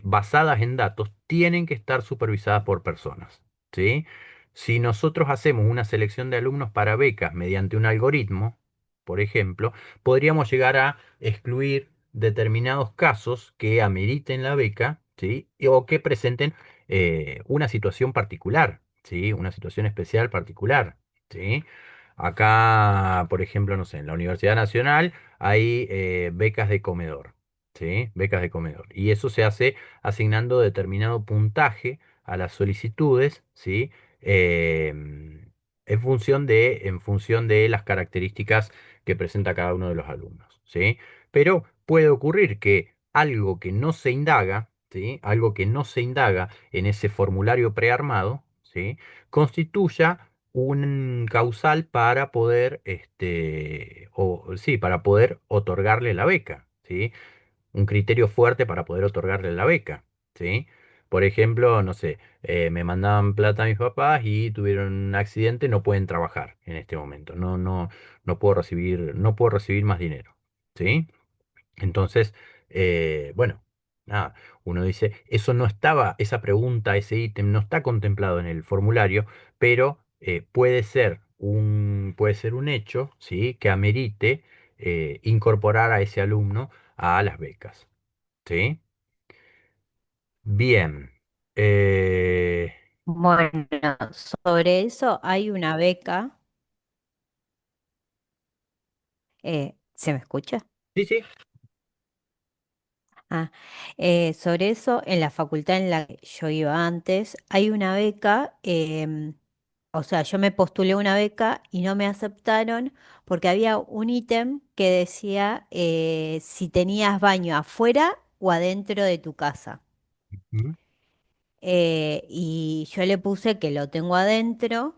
basadas en datos tienen que estar supervisadas por personas, ¿sí? Si nosotros hacemos una selección de alumnos para becas mediante un algoritmo, por ejemplo, podríamos llegar a excluir determinados casos que ameriten la beca, ¿sí? O que presenten una situación particular, ¿sí? Una situación especial particular, ¿sí? Acá, por ejemplo, no sé, en la Universidad Nacional hay becas de comedor, ¿sí? Becas de comedor. Y eso se hace asignando determinado puntaje a las solicitudes, ¿sí? En función de las características que presenta cada uno de los alumnos, ¿sí? Pero puede ocurrir que algo que no se indaga, ¿sí? Algo que no se indaga en ese formulario prearmado, ¿sí? Constituya un causal para poder, sí, para poder otorgarle la beca, ¿sí? Un criterio fuerte para poder otorgarle la beca, ¿sí? Por ejemplo, no sé, me mandaban plata a mis papás y tuvieron un accidente, no pueden trabajar en este momento, no puedo recibir más dinero, ¿sí? Entonces, bueno, nada, uno dice, eso no estaba, esa pregunta, ese ítem no está contemplado en el formulario, pero puede ser un hecho, ¿sí? Que amerite incorporar a ese alumno a las becas, ¿sí? Bien. eh, Bueno, sobre eso hay una beca. ¿Se me escucha? sí, sí. Ah, sobre eso, en la facultad en la que yo iba antes, hay una beca, o sea, yo me postulé una beca y no me aceptaron porque había un ítem que decía si tenías baño afuera o adentro de tu casa. Ujú, Y yo le puse que lo tengo adentro,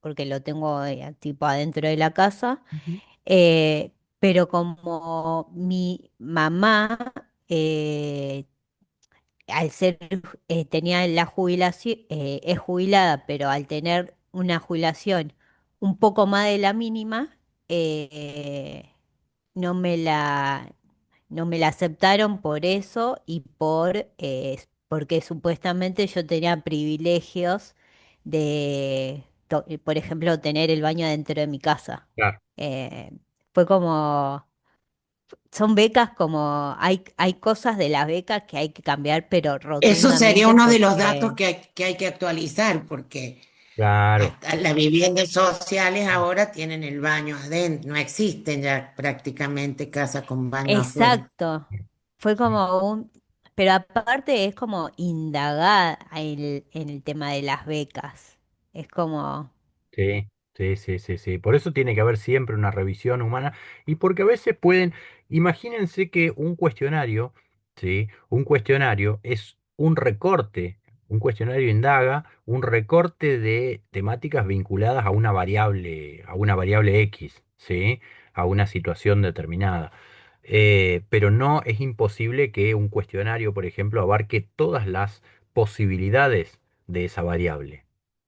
porque lo tengo tipo adentro de la casa, ujú, pero como mi mamá al ser, tenía la jubilación, es jubilada, pero al tener una jubilación un poco más de la mínima, eh, no me la, no me la aceptaron por eso y porque supuestamente yo tenía privilegios de, por ejemplo, tener el baño dentro de mi casa. claro, Eh, Fue como son becas como hay cosas de las becas que hay que cambiar, pero Eso sería rotundamente uno de los datos porque que hay que actualizar, porque claro. hasta las viviendas sociales ahora tienen el baño adentro, no existen ya prácticamente casas con baño afuera. exacto, fue como pero aparte es como indagar en el tema de las becas. Es como, Sí, sí, sí, sí, sí. Por eso tiene que haber siempre una revisión humana y porque a veces imagínense que un cuestionario, ¿sí? Un cuestionario es un cuestionario indaga un recorte de temáticas vinculadas a una variable X, ¿sí? A una situación determinada. Pero no es imposible que un cuestionario, por ejemplo, abarque todas las posibilidades de esa variable.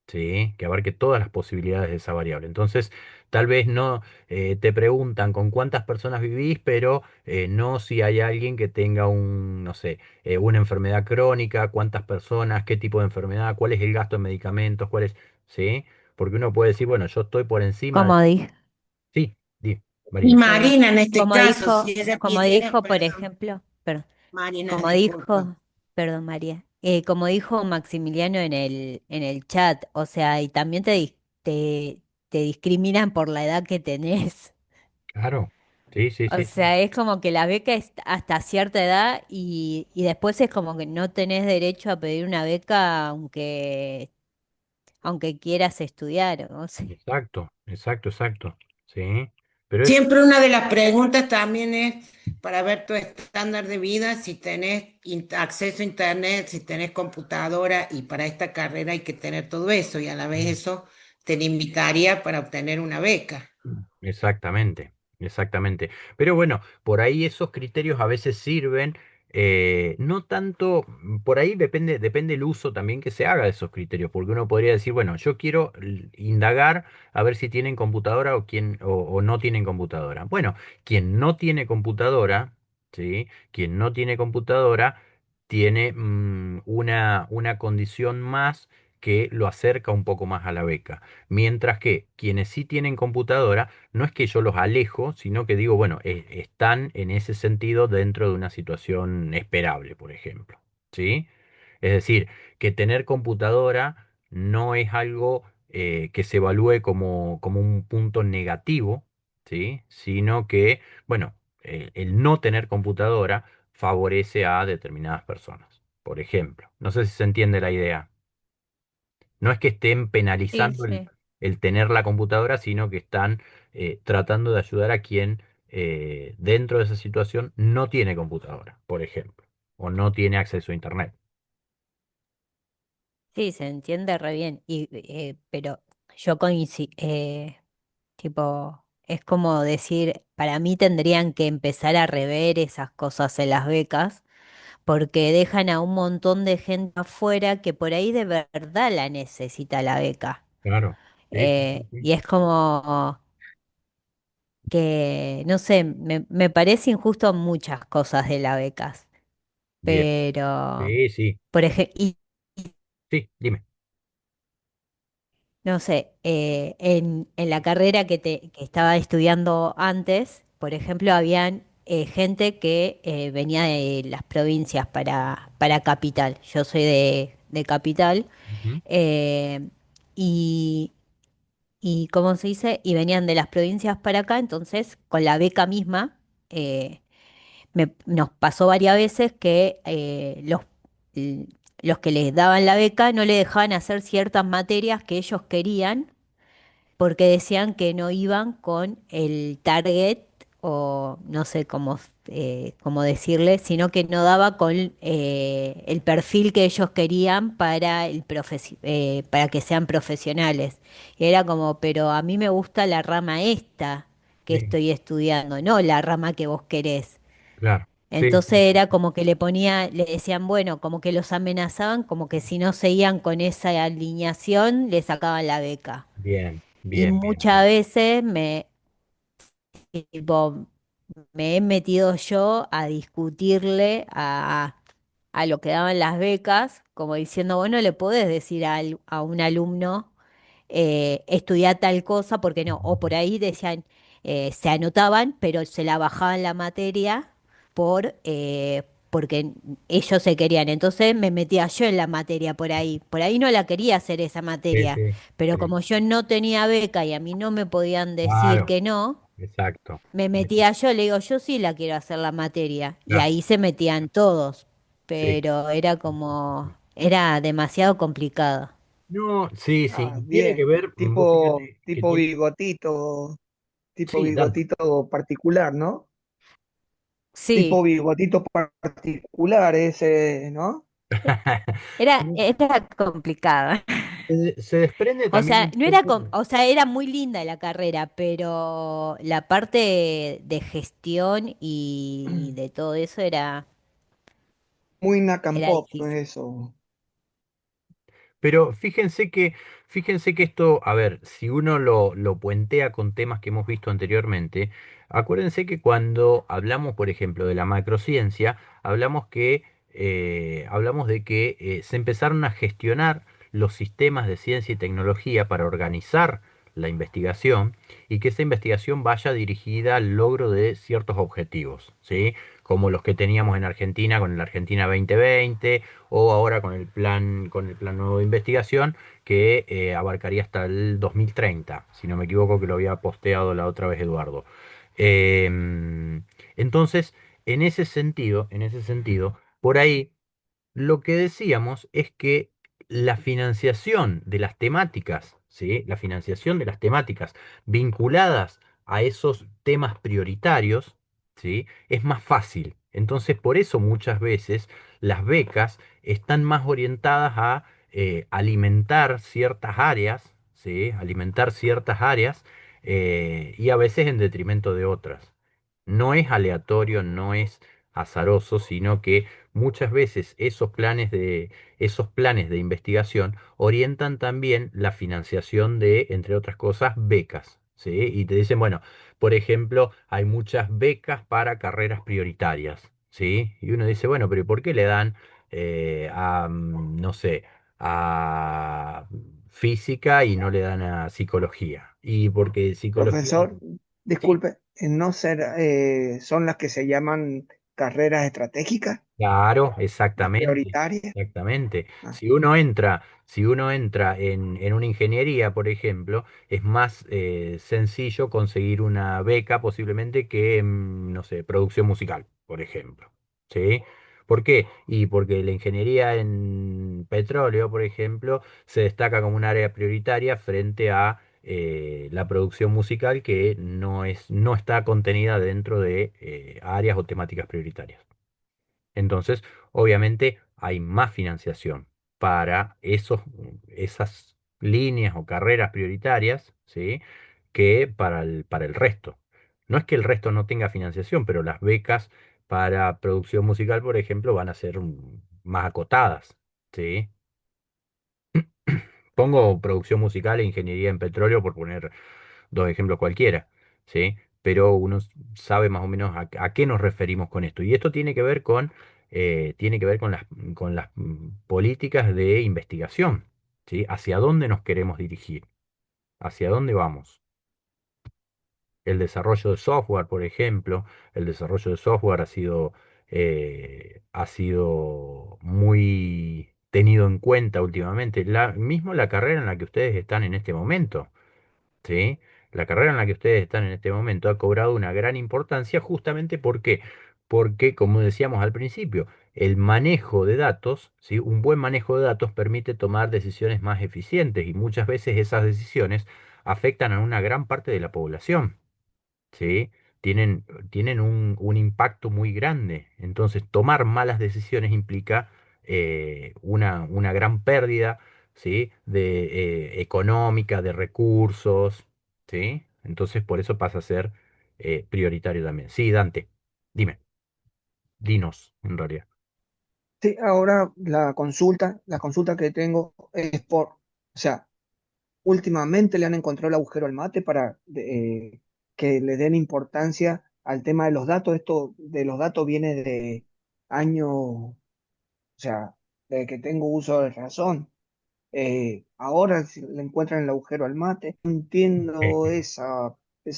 Sí, que abarque todas las posibilidades de esa variable. Entonces, tal vez no te preguntan con cuántas personas vivís, pero no si hay alguien que tenga no sé, una enfermedad crónica, cuántas personas, qué tipo de enfermedad, cuál es el gasto en medicamentos, ¿sí? Porque uno puede decir, bueno, yo estoy por encima de... como dijo, Sí, Y Marina. Marina, en este caso, si ella como pidiera, dijo, por perdón, ejemplo, perdón. Marina, Como disculpa. dijo, perdón María, como dijo Maximiliano en el chat, o sea, y también te discriminan por la edad que tenés. Claro, sí, sí, O sí, sea, es como que la beca es hasta cierta edad y después es como que no tenés derecho a pedir una beca aunque quieras estudiar. O sea, exacto, exacto, exacto. Sí. Pero es, Siempre una de las preguntas también es para ver tu estándar de vida, si tenés acceso a internet, si tenés computadora, y para esta carrera hay que tener todo eso, y a la vez eso te limitaría para obtener una beca. exactamente, exactamente. Pero bueno, por ahí esos criterios a veces sirven, no tanto, por ahí depende el uso también que se haga de esos criterios, porque uno podría decir, bueno, yo quiero indagar a ver si tienen computadora o no tienen computadora. Bueno, quien no tiene computadora, ¿sí? Quien no tiene computadora tiene una condición más que lo acerca un poco más a la beca. Mientras que quienes sí tienen computadora, no es que yo los alejo, sino que digo, bueno, están en ese sentido dentro de una situación esperable, por ejemplo. ¿Sí? Es decir, que tener computadora no es algo que se evalúe como un punto negativo, ¿sí? Sino que, bueno, el no tener computadora favorece a determinadas personas, por ejemplo. No sé si se entiende la idea. No es que estén Sí, penalizando sí. el tener la computadora, sino que están tratando de ayudar a quien dentro de esa situación no tiene computadora, por ejemplo, o no tiene acceso a Internet. Sí, se entiende re bien. Pero yo coincido, tipo, es como decir, para mí tendrían que empezar a rever esas cosas en las becas, porque dejan a un montón de gente afuera que por ahí de verdad la necesita la beca. Claro. Sí, sí, sí, sí. Y es como que, no sé, me parece injusto muchas cosas de las becas, Bien. pero, Sí, sí, por ejemplo, sí, dime. no sé, en la carrera que estaba estudiando antes, por ejemplo, habían gente que venía de las provincias para Capital. Yo soy de Capital. Ujú. eh, y, y, ¿cómo se dice? Y venían de las provincias para acá, entonces con la beca misma. Nos pasó varias veces que l- los que les daban la beca no le dejaban hacer ciertas materias que ellos querían porque decían que no iban con el target o no sé cómo decirle, sino que no daba con el perfil que ellos querían para para que sean profesionales. Y era como, pero a mí me gusta la rama esta que Sí, estoy estudiando, no la rama que vos querés. claro. Sí, Entonces era como que le decían, bueno, como que los amenazaban, como que si no seguían con esa alineación, le sacaban la beca. bien, Y bien, bien, muchas bien. veces tipo, me he metido yo a discutirle a lo que daban las becas, como diciendo, bueno, le podés decir a un alumno, estudiar tal cosa, porque no, o por ahí decían, se anotaban, pero se la bajaban la materia porque ellos se querían. Entonces me metía yo en la materia por ahí no la quería hacer esa Sí, materia, sí, pero sí. como yo no tenía beca y a mí no me podían decir Claro, que no, exacto. me Exacto. metía yo, le digo, yo sí la quiero hacer la materia. Y Claro, ahí se metían todos, sí. pero era como, era demasiado complicado. No, sí, sí. Ah, Y tiene que bien. ver, vos fíjate que tiene. Tipo Sí, dale. bigotito particular, ¿no? Tipo Sí, bigotito particular ese, ¿no? era complicado. Se desprende O también sea, un no era, poco. o sea, era muy linda la carrera, pero la parte de gestión y de todo eso Muy Knock and era Pop difícil. eso. Pero fíjense que esto, a ver, si uno lo puentea con temas que hemos visto anteriormente, acuérdense que cuando hablamos, por ejemplo, de la macrociencia, hablamos de que se empezaron a gestionar los sistemas de ciencia y tecnología para organizar la investigación y que esa investigación vaya dirigida al logro de ciertos objetivos, ¿sí? Como los que teníamos en Argentina con el Argentina 2020 o ahora con el plan nuevo de investigación que abarcaría hasta el 2030, si no me equivoco, que lo había posteado la otra vez Eduardo. Entonces, en ese sentido, por ahí lo que decíamos es que la financiación de las temáticas, ¿sí? La financiación de las temáticas vinculadas a esos temas prioritarios, ¿sí? Es más fácil. Entonces, por eso muchas veces las becas están más orientadas a alimentar ciertas áreas, ¿sí? Alimentar ciertas áreas y a veces en detrimento de otras. No es aleatorio, no es azaroso, sino que muchas veces esos planes de investigación orientan también la financiación de, entre otras cosas, becas, ¿sí? Y te dicen, bueno, por ejemplo, hay muchas becas para carreras prioritarias, ¿sí? Y uno dice, bueno, pero ¿por qué le dan no sé, a física y no le dan a psicología? Y porque psicología, Profesor, sí, disculpe, no ser, son las que se llaman carreras estratégicas, claro, las exactamente, prioritarias. exactamente. Ah, Si uno entra en una ingeniería, por ejemplo, es más sencillo conseguir una beca posiblemente que en, no sé, producción musical, por ejemplo. ¿Sí? ¿Por qué? Y porque la ingeniería en petróleo, por ejemplo, se destaca como un área prioritaria frente a la producción musical que no está contenida dentro de áreas o temáticas prioritarias. Entonces, obviamente, hay más financiación para esas líneas o carreras prioritarias, ¿sí? Que para el resto. No es que el resto no tenga financiación, pero las becas para producción musical, por ejemplo, van a ser más acotadas, ¿sí? Pongo producción musical e ingeniería en petróleo por poner dos ejemplos cualquiera, ¿sí? Pero uno sabe más o menos a qué nos referimos con esto. Y esto tiene que ver con las políticas de investigación, ¿sí? Hacia dónde nos queremos dirigir, hacia dónde vamos. El desarrollo de software, por ejemplo, el desarrollo de software ha sido muy tenido en cuenta últimamente. Mismo la carrera en la que ustedes están en este momento. ¿Sí? La carrera en la que ustedes están en este momento ha cobrado una gran importancia justamente porque, como decíamos al principio, el manejo de datos, ¿sí? Un buen manejo de datos permite tomar decisiones más eficientes y muchas veces esas decisiones afectan a una gran parte de la población. ¿Sí? Tienen un impacto muy grande. Entonces, tomar malas decisiones implica una gran pérdida, ¿sí? Económica, de recursos, ¿sí? Entonces, por eso pasa a ser prioritario también. Sí, Dante, dime, dinos, en realidad. sí, ahora la consulta que tengo es o sea, últimamente le han encontrado el agujero al mate para que le den importancia al tema de los datos. Esto de los datos viene de años, o sea, de que tengo uso de razón. Ahora si le encuentran el agujero al mate, no entiendo esa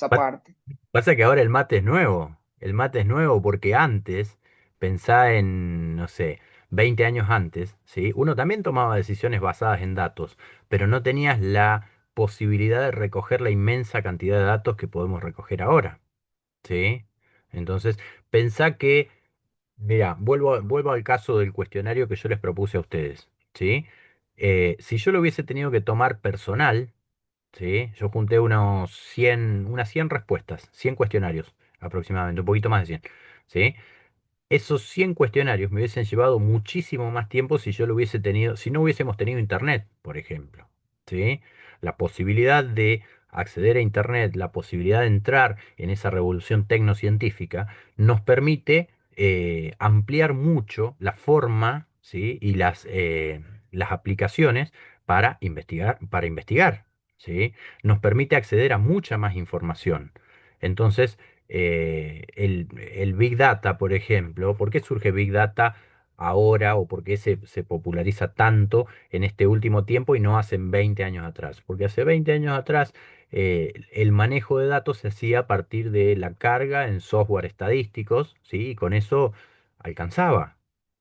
Pa- parte. Pasa que ahora el mate es nuevo porque antes, pensá en, no sé, 20 años antes, ¿sí? Uno también tomaba decisiones basadas en datos, pero no tenías la posibilidad de recoger la inmensa cantidad de datos que podemos recoger ahora, ¿sí? Entonces, pensá que, mira, vuelvo al caso del cuestionario que yo les propuse a ustedes, ¿sí? Si yo lo hubiese tenido que tomar personal, ¿sí? Yo junté unas 100 respuestas, 100 cuestionarios aproximadamente, un poquito más de 100, ¿sí? Esos 100 cuestionarios me hubiesen llevado muchísimo más tiempo si yo lo hubiese tenido, si no hubiésemos tenido internet, por ejemplo, ¿sí? La posibilidad de acceder a internet, la posibilidad de entrar en esa revolución tecnocientífica, nos permite ampliar mucho la forma, ¿sí? Y las aplicaciones para investigar, ¿sí? Nos permite acceder a mucha más información. Entonces, el Big Data, por ejemplo, ¿por qué surge Big Data ahora o por qué se populariza tanto en este último tiempo y no hace 20 años atrás? Porque hace 20 años atrás el manejo de datos se hacía a partir de la carga en software estadísticos, ¿sí? Y con eso alcanzaba,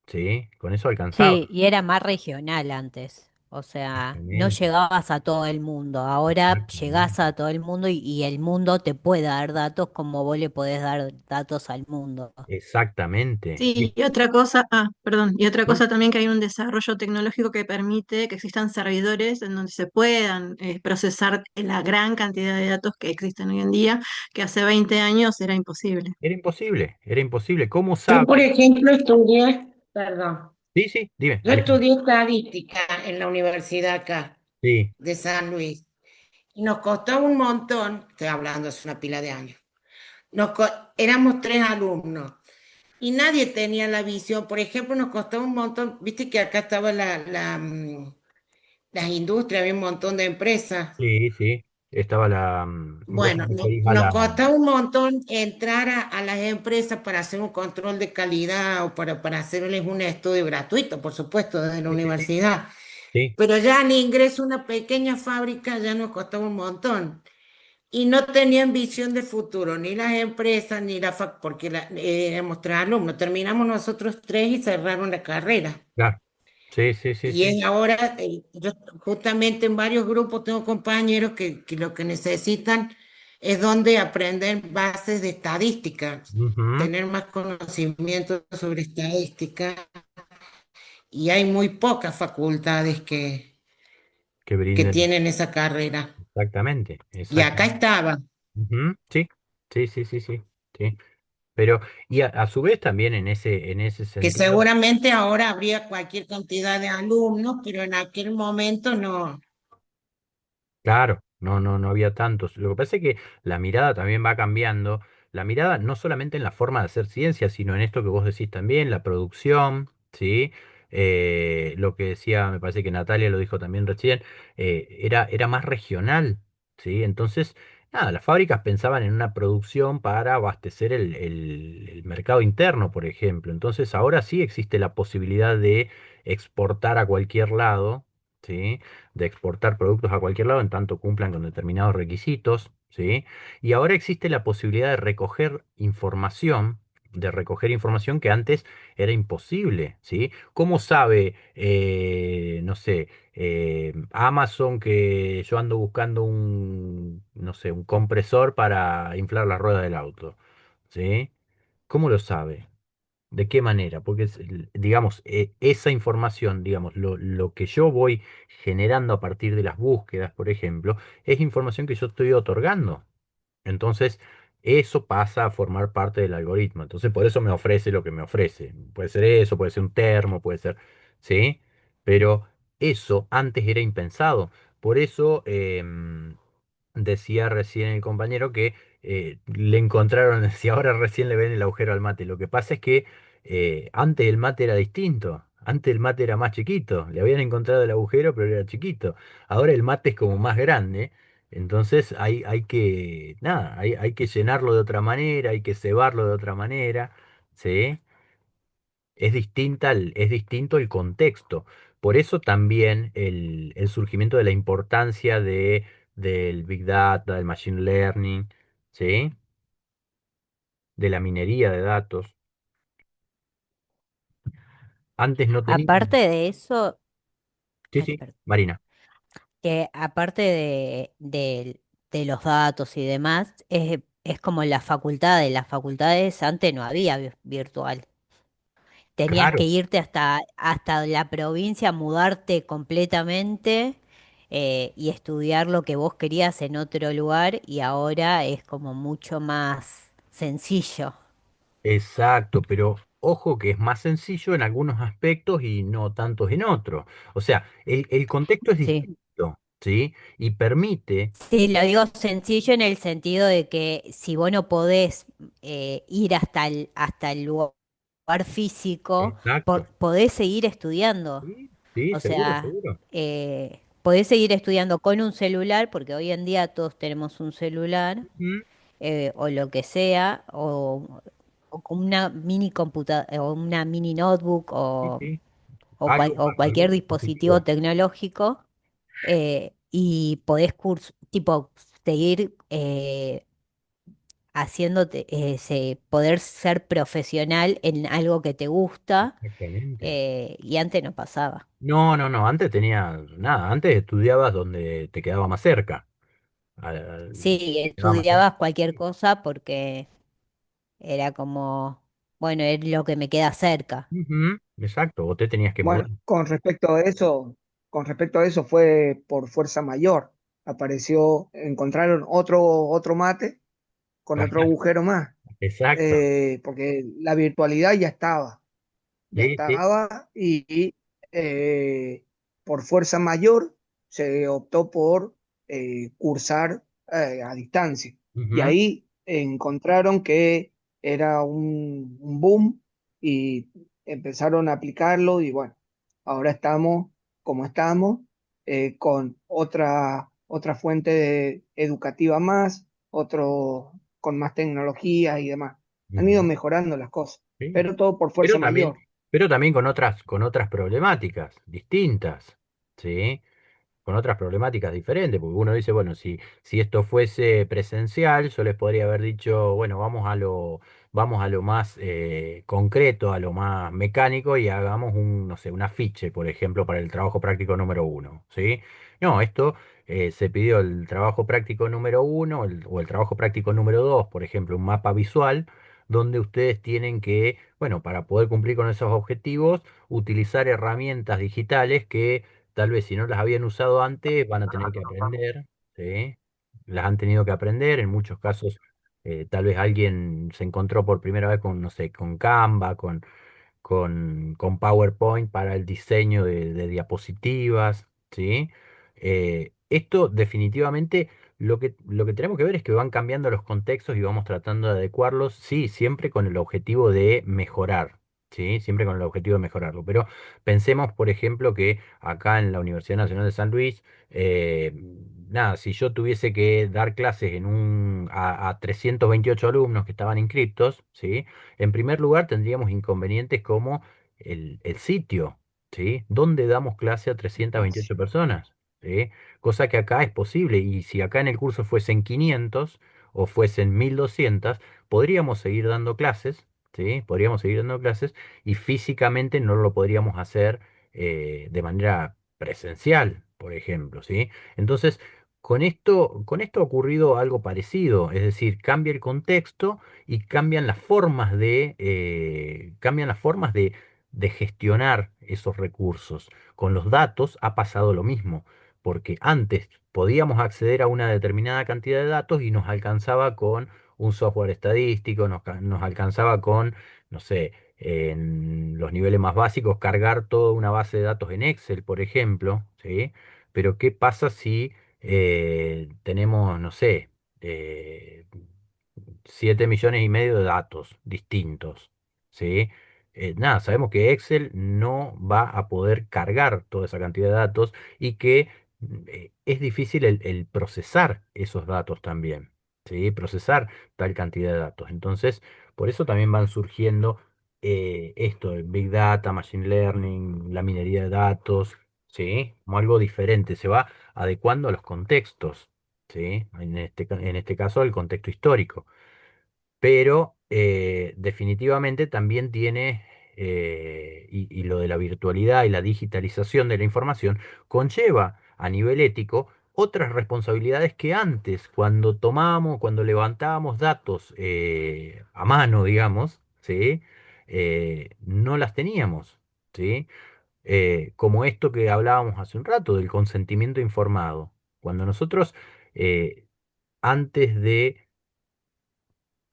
¿sí? Con eso alcanzaba. Sí, y era más regional antes. O sea, no Exactamente, llegabas a todo el mundo. Ahora llegás exactamente. a todo el mundo y el mundo te puede dar datos como vos le podés dar datos al mundo. Exactamente. Sí, y otra cosa, perdón, y otra Sí, cosa también que hay un desarrollo tecnológico que permite que existan servidores en donde se puedan procesar la gran cantidad de datos que existen hoy en día, que hace 20 años era imposible. era imposible, era imposible. ¿Cómo Yo, por sabe? ejemplo, estudié, perdón, Sí, sí, dime, yo Alejandro. estudié estadística en la universidad acá Sí, de San Luis y nos costó un montón, estoy hablando hace una pila de años, éramos 3 alumnos y nadie tenía la visión. Por ejemplo, nos costó un montón, viste que acá estaba las industrias, había un montón de empresas. sí, sí. Estaba la... vos te Bueno, referís a nos la... costó un montón entrar a las empresas para hacer un control de calidad o para hacerles un estudio gratuito, por supuesto, desde la Sí, sí, sí. universidad. Sí, Pero ya al ingreso a una pequeña fábrica ya nos costaba un montón. Y no tenían visión de futuro, ni las empresas, ni porque éramos 3 alumnos. Terminamos nosotros tres y cerraron la carrera. claro. Sí, sí, sí, Y sí. es ahora, yo justamente en varios grupos tengo compañeros que lo que necesitan es donde aprender bases de estadística, Ujú. tener más conocimiento sobre estadística. Y hay muy pocas facultades Que que brinden. tienen esa carrera. Exactamente, Y acá exactamente. estaba, Ujú. Sí, sí, sí, sí, sí. Sí. Pero, y a su vez también en ese que sentido. seguramente ahora habría cualquier cantidad de alumnos, pero en aquel momento no. Claro, no, no, no había tantos. Lo que pasa es que la mirada también va cambiando. La mirada no solamente en la forma de hacer ciencia, sino en esto que vos decís también, la producción, ¿sí? Lo que decía, me parece que Natalia lo dijo también recién, era más regional, ¿sí? Entonces, nada, las fábricas pensaban en una producción para abastecer el mercado interno, por ejemplo. Entonces, ahora sí existe la posibilidad de exportar a cualquier lado, ¿sí? De exportar productos a cualquier lado en tanto cumplan con determinados requisitos, ¿sí? Y ahora existe la posibilidad de recoger información que antes era imposible, ¿sí? ¿Cómo sabe, no sé, Amazon que yo ando buscando un, no sé, un compresor para inflar la rueda del auto, ¿sí? ¿Cómo lo sabe? ¿De qué manera? Porque, digamos, esa información, digamos, lo que yo voy generando a partir de las búsquedas, por ejemplo, es información que yo estoy otorgando. Entonces, eso pasa a formar parte del algoritmo. Entonces, por eso me ofrece lo que me ofrece. Puede ser eso, puede ser un termo, puede ser, ¿sí? Pero eso antes era impensado. Por eso, decía recién el compañero que le encontraron, decía, ahora recién le ven el agujero al mate. Lo que pasa es que antes el mate era distinto. Antes el mate era más chiquito. Le habían encontrado el agujero, pero era chiquito. Ahora el mate es como más grande. Entonces hay que, nada, hay que llenarlo de otra manera, hay que cebarlo de otra manera, ¿sí? Es distinto el contexto. Por eso también el surgimiento de la importancia del Big Data, del Machine Learning, ¿sí? De la minería de datos. Antes no Aparte teníamos. de eso, Sí, ay, sí, perdón, Marina. que aparte de los datos y demás, es como la facultad, de las facultades antes no había virtual. Tenías que Claro, irte hasta la provincia, mudarte completamente y estudiar lo que vos querías en otro lugar y ahora es como mucho más sencillo. exacto, pero ojo que es más sencillo en algunos aspectos y no tantos en otros. O sea, el contexto es Sí. distinto, ¿sí? Y permite, Sí, lo digo sencillo en el sentido de que si vos no podés ir hasta el lugar físico, exacto. podés seguir estudiando. Sí, sí, O seguro, sea, seguro. podés seguir estudiando con un celular, porque hoy en día todos tenemos un celular, Ujú. o lo que sea, o con una mini computadora, o una mini notebook, Sí, sí. o Algún cualquier dispositivo dispositivo. tecnológico, y podés tipo, seguir haciéndote poder ser profesional en algo que te gusta, Exactamente. y antes no pasaba. No, no, no, antes tenía, nada, antes estudiabas donde te quedaba más cerca. Sí, Te quedaba más cerca. estudiabas cualquier cosa porque era como, bueno, es lo que me queda cerca. Ujú, exacto, o te tenías que mudar. Bueno, con respecto a eso fue por fuerza mayor. Apareció, encontraron otro mate con otro agujero más, Exacto. porque la virtualidad ya Sí, sí. estaba y por fuerza mayor se optó por cursar a distancia. Y Ujú, ahí encontraron que era un boom y empezaron a aplicarlo y bueno, ahora estamos como estamos, con otra fuente educativa más, con más tecnologías y demás. Han ido ujú, mejorando las cosas, sí. pero todo por Pero fuerza también, mayor. pero también con otras problemáticas distintas, ¿sí? Con otras problemáticas diferentes, porque uno dice, bueno, si esto fuese presencial, yo les podría haber dicho, bueno, vamos a lo más concreto, a lo más mecánico y hagamos un, no sé, un afiche, por ejemplo, para el trabajo práctico número uno, ¿sí? No, esto se pidió el trabajo práctico número uno o el trabajo práctico número dos, por ejemplo, un mapa visual donde ustedes tienen que, bueno, para poder cumplir con esos objetivos, utilizar herramientas digitales que tal vez si no las habían usado antes, van a tener que aprender, ¿sí? Las han tenido que aprender. En muchos casos, tal vez alguien se encontró por primera vez con, no sé, con Canva, con PowerPoint para el diseño de diapositivas, ¿sí? Esto definitivamente lo que tenemos que ver es que van cambiando los contextos y vamos tratando de adecuarlos, sí, siempre con el objetivo de mejorar, ¿sí? Siempre con el objetivo de mejorarlo. Pero pensemos, por ejemplo, que acá en la Universidad Nacional de San Luis, eh, nada, si yo tuviese que dar clases a 328 alumnos que estaban inscriptos, ¿sí? En primer lugar, tendríamos inconvenientes como el sitio, ¿sí? ¿Dónde damos clase a Espacio. 328 personas? ¿Sí? Cosa que acá es posible. Y si acá en el curso fuesen 500 o fuesen 1200, podríamos seguir dando clases, ¿sí? Podríamos seguir dando clases y físicamente no lo podríamos hacer de manera presencial, por ejemplo, ¿sí? Entonces, con esto ha ocurrido algo parecido, es decir, cambia el contexto y cambian las formas de gestionar esos recursos. Con los datos ha pasado lo mismo, porque antes podíamos acceder a una determinada cantidad de datos y nos alcanzaba con un software estadístico, nos alcanzaba con, no sé, en los niveles más básicos, cargar toda una base de datos en Excel, por ejemplo, ¿sí? Pero ¿qué pasa si tenemos, no sé, eh, 7 millones y medio de datos distintos, ¿sí? Nada, sabemos que Excel no va a poder cargar toda esa cantidad de datos y que es difícil el procesar esos datos también, ¿sí? Procesar tal cantidad de datos. Entonces, por eso también van surgiendo esto, el Big Data, Machine Learning, la minería de datos, ¿sí? Como algo diferente, se va adecuando a los contextos, ¿sí? En este caso, el contexto histórico, pero definitivamente también tiene, y lo de la virtualidad y la digitalización de la información, conlleva a nivel ético otras responsabilidades que antes, cuando levantábamos datos a mano, digamos, ¿sí? No las teníamos, ¿sí? Como esto que hablábamos hace un rato del consentimiento informado. Cuando nosotros, eh, antes de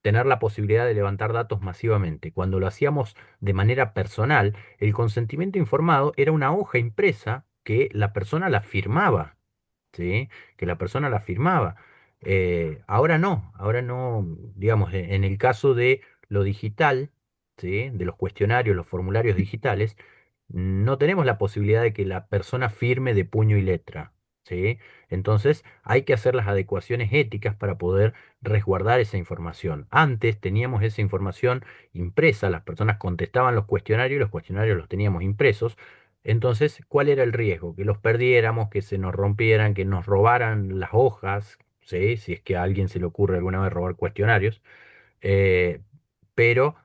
tener la posibilidad de levantar datos masivamente. Cuando lo hacíamos de manera personal, el consentimiento informado era una hoja impresa que la persona la firmaba, ¿sí? Que la persona la firmaba. Ahora no, digamos, en el caso de lo digital, ¿sí? De los cuestionarios, los formularios digitales, no tenemos la posibilidad de que la persona firme de puño y letra, ¿sí? Entonces hay que hacer las adecuaciones éticas para poder resguardar esa información. Antes teníamos esa información impresa, las personas contestaban los cuestionarios los teníamos impresos. Entonces, ¿cuál era el riesgo? Que los perdiéramos, que se nos rompieran, que nos robaran las hojas, ¿sí? Si es que a alguien se le ocurre alguna vez robar cuestionarios. Eh, pero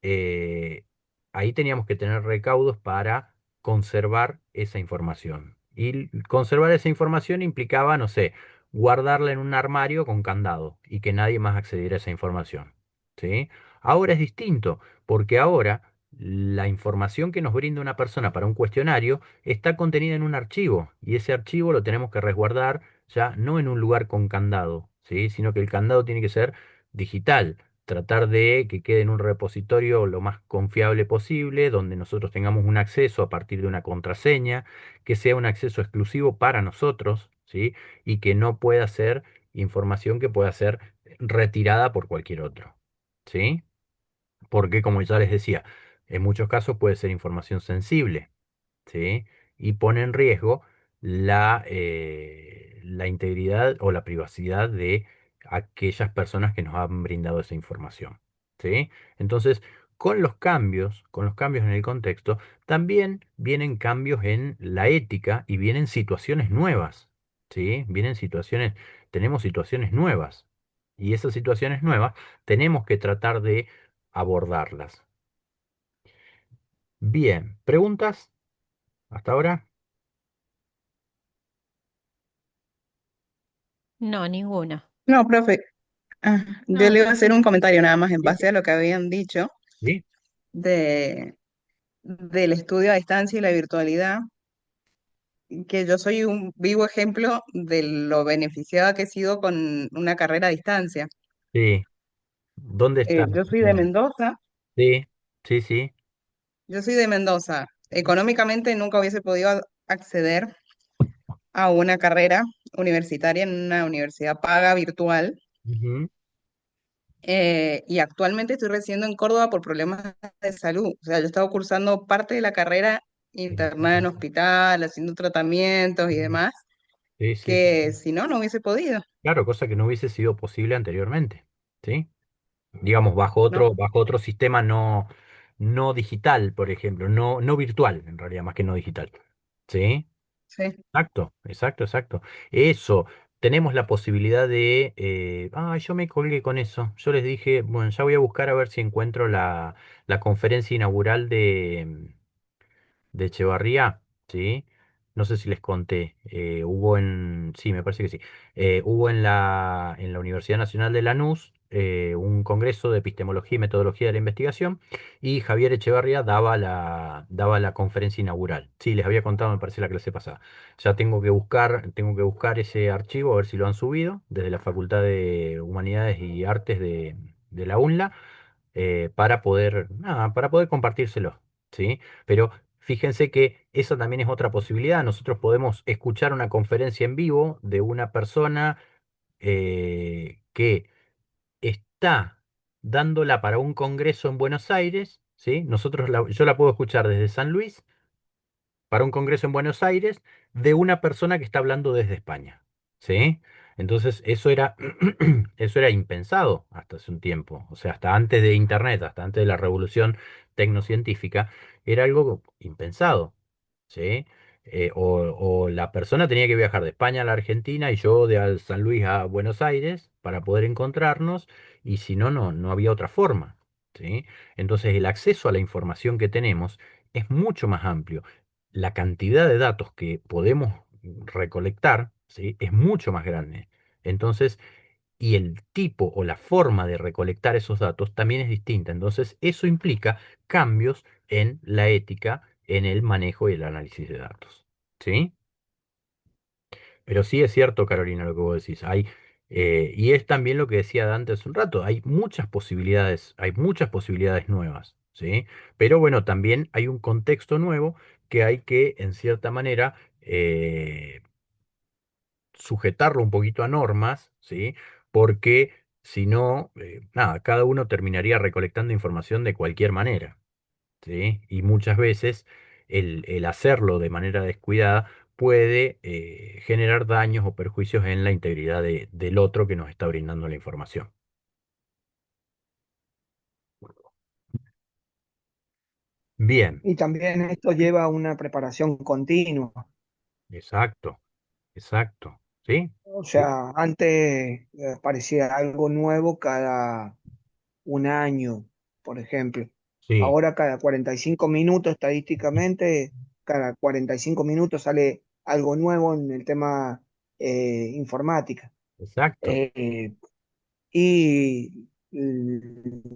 eh, ahí teníamos que tener recaudos para conservar esa información. Y conservar esa información implicaba, no sé, guardarla en un armario con candado y que nadie más accediera a esa información. ¿Sí? Ahora es distinto, porque ahora la información que nos brinda una persona para un cuestionario está contenida en un archivo y ese archivo lo tenemos que resguardar ya no en un lugar con candado, ¿sí? Sino que el candado tiene que ser digital, tratar de que quede en un repositorio lo más confiable posible, donde nosotros tengamos un acceso a partir de una contraseña, que sea un acceso exclusivo para nosotros, ¿sí? Y que no pueda ser información que pueda ser retirada por cualquier otro, ¿sí? Porque, como ya les decía, en muchos casos puede ser información sensible, ¿sí? Y pone en riesgo la integridad o la privacidad de aquellas personas que nos han brindado esa información, ¿sí? Entonces, con los cambios en el contexto, también vienen cambios en la ética y vienen situaciones nuevas, ¿sí? Tenemos situaciones nuevas y esas situaciones nuevas tenemos que tratar de abordarlas. Bien, ¿preguntas hasta ahora? No, ninguna. No, profe, yo No, le iba a hacer un comentario nada más en Sí, base a lo que habían dicho sí, de, del estudio a distancia y la virtualidad, que yo soy un vivo ejemplo de lo beneficiada que he sido con una carrera a distancia. sí. ¿Dónde están Yo soy de ustedes? Mendoza, Sí, sí, sí. yo soy de Mendoza. Económicamente nunca hubiese podido acceder a una carrera universitaria en una universidad paga virtual. Ujú. Y actualmente estoy residiendo en Córdoba por problemas de salud. O sea, yo he estado cursando parte de la carrera internada en hospital, haciendo tratamientos y demás, Sí, sí, sí. que si no, no hubiese podido, Claro, cosa que no hubiese sido posible anteriormente, ¿sí? Digamos, ¿no? bajo otro sistema no digital, por ejemplo, no virtual, en realidad, más que no digital. ¿Sí? Sí. Exacto, exacto, exacto. Eso, tenemos la posibilidad de... yo me colgué con eso. Yo les dije, bueno, ya voy a buscar a ver si encuentro la conferencia inaugural de Echevarría, ¿sí? No sé si les conté, sí, me parece que sí, hubo en la Universidad Nacional de Lanús un congreso de epistemología y metodología de la investigación y Javier Echevarría daba la conferencia inaugural. Sí, les había contado, me parece, la clase pasada. Ya tengo que buscar ese archivo, a ver si lo han subido desde la Facultad de Humanidades y Artes de la UNLA para poder compartírselo, ¿sí? Pero fíjense que esa también es otra posibilidad. Nosotros podemos escuchar una conferencia en vivo de una persona que está dándola para un congreso en Buenos Aires, ¿sí? Yo la puedo escuchar desde San Luis para un congreso en Buenos Aires de una persona que está hablando desde España, ¿sí? Entonces, eso era impensado hasta hace un tiempo, o sea, hasta antes de Internet, hasta antes de la revolución tecnocientífica, era algo impensado, ¿sí? O la persona tenía que viajar de España a la Argentina y yo San Luis a Buenos Aires para poder encontrarnos, y si no, no había otra forma, ¿sí? Entonces, el acceso a la información que tenemos es mucho más amplio, la cantidad de datos que podemos recolectar, ¿sí? Es mucho más grande. Entonces, y el tipo o la forma de recolectar esos datos también es distinta. Entonces, eso implica cambios en la ética, en el manejo y el análisis de datos. ¿Sí? Pero sí es cierto, Carolina, lo que vos decís. Y es también lo que decía Dante hace un rato, hay muchas posibilidades nuevas, ¿sí? Pero bueno, también hay un contexto nuevo que hay que, en cierta manera, sujetarlo un poquito a normas, ¿sí? Porque si no, nada, cada uno terminaría recolectando información de cualquier manera. ¿Sí? Y muchas veces el hacerlo de manera descuidada puede generar daños o perjuicios en la integridad del otro que nos está brindando la información. Bien, Y también esto lleva a una preparación continua. exacto, exacto. ¿sí? O sea, antes parecía algo nuevo cada un año, por ejemplo. Sí, Ahora cada 45 minutos, estadísticamente, cada 45 minutos sale algo nuevo en el tema informática. exacto. Eh, y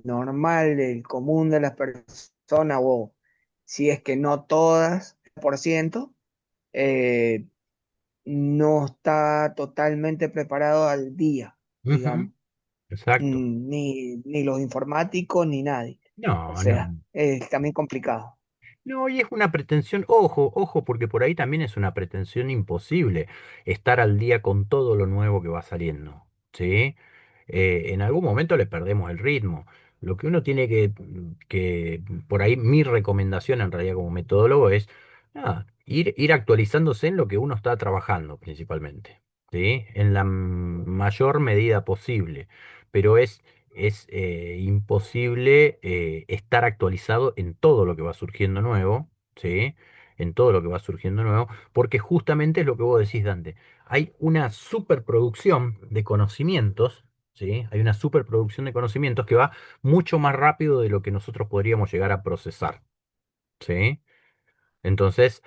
normal, el común de las personas, o si es que no todas, por ciento, eh, no está totalmente preparado al día, Ujú, digamos. exacto. Ni los informáticos ni nadie. O No, no. sea, es también complicado. No, y es una pretensión, ojo, ojo, porque por ahí también es una pretensión imposible estar al día con todo lo nuevo que va saliendo, ¿sí? En algún momento le perdemos el ritmo. Lo que uno tiene por ahí mi recomendación en realidad como metodólogo es ir actualizándose en lo que uno está trabajando principalmente, ¿sí? En la mayor medida posible. Pero es imposible estar actualizado en todo lo que va surgiendo nuevo, ¿sí? En todo lo que va surgiendo nuevo, porque justamente es lo que vos decís, Dante. Hay una superproducción de conocimientos, ¿sí? Hay una superproducción de conocimientos que va mucho más rápido de lo que nosotros podríamos llegar a procesar, ¿sí? Entonces,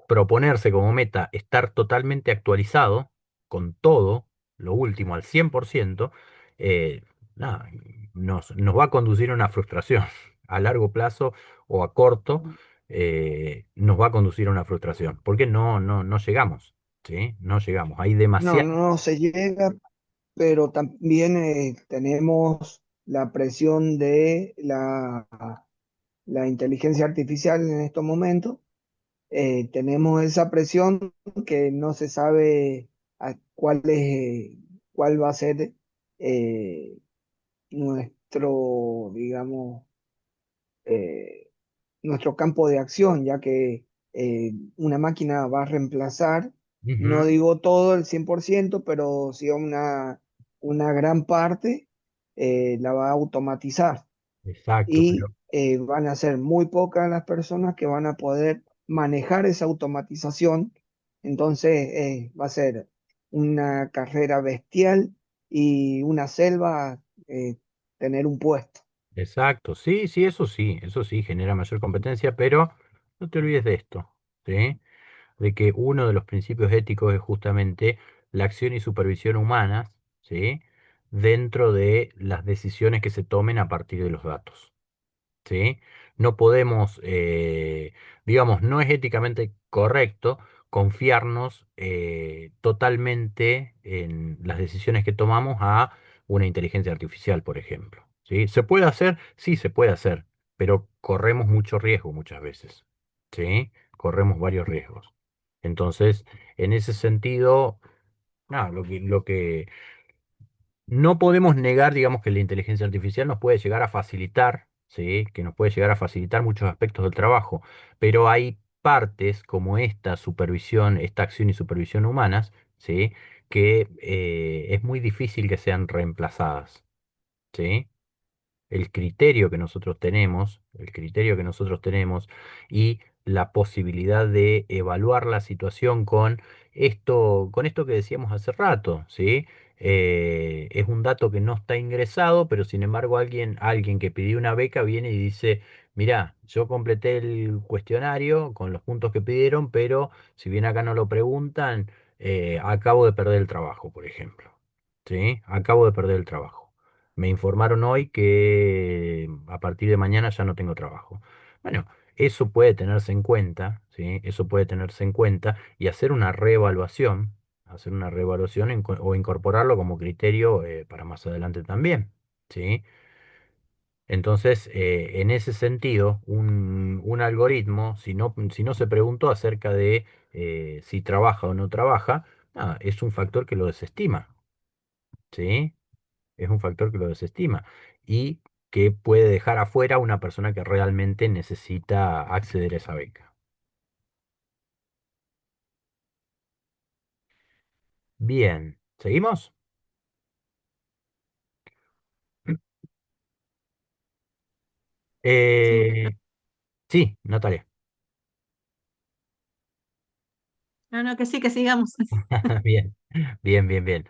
proponerse como meta estar totalmente actualizado con todo, lo último al 100%, eh, nada, nos va a conducir a una frustración a largo plazo o a corto, nos va a conducir a una frustración, porque no llegamos, ¿sí? No llegamos. Hay No, demasiado. no se llega, pero también tenemos la presión de la inteligencia artificial en estos momentos. Tenemos esa presión que no se sabe cuál va a ser eh, nuestro, digamos, eh, nuestro campo de acción, ya que una máquina va a reemplazar, no Ujú, digo todo el 100%, pero sí una gran parte la va a automatizar exacto, pero y van a ser muy pocas las personas que van a poder manejar esa automatización. Entonces va a ser una carrera bestial y una selva tener un puesto. exacto, sí, eso sí, genera mayor competencia, pero no te olvides de esto, ¿sí? De que uno de los principios éticos es justamente la acción y supervisión humanas, ¿sí? Dentro de las decisiones que se tomen a partir de los datos. ¿Sí? No podemos, digamos, no es éticamente correcto confiarnos totalmente en las decisiones que tomamos a una inteligencia artificial, por ejemplo. ¿Sí? ¿Se puede hacer? Sí, se puede hacer, pero corremos mucho riesgo muchas veces. ¿Sí? Corremos varios riesgos. Entonces, en ese sentido, nada, lo que no podemos negar, digamos, que la inteligencia artificial nos puede llegar a facilitar, ¿sí? Que nos puede llegar a facilitar muchos aspectos del trabajo, pero hay partes como esta supervisión, esta acción y supervisión humanas, ¿sí? Que es muy difícil que sean reemplazadas, ¿sí? El criterio que nosotros tenemos y la posibilidad de evaluar la situación con esto que decíamos hace rato, ¿sí? Es un dato que no está ingresado, pero sin embargo alguien que pidió una beca viene y dice, mirá, yo completé el cuestionario con los puntos que pidieron, pero si bien acá no lo preguntan, acabo de perder el trabajo, por ejemplo, ¿sí? Acabo de perder el trabajo. Me informaron hoy que a partir de mañana ya no tengo trabajo. Bueno, eso puede tenerse en cuenta, ¿sí? Eso puede tenerse en cuenta y hacer una reevaluación o incorporarlo como criterio para más adelante también, ¿sí? Entonces, en ese sentido, un algoritmo, si no se preguntó acerca de si trabaja o no trabaja, es un factor que lo desestima, ¿sí? Es un factor que lo desestima y que puede dejar afuera a una persona que realmente necesita acceder a esa beca. Bien, ¿seguimos? Sí, Eh, sí, Natalia. No, no, que sí, que sigamos. Bien, bien, bien, bien.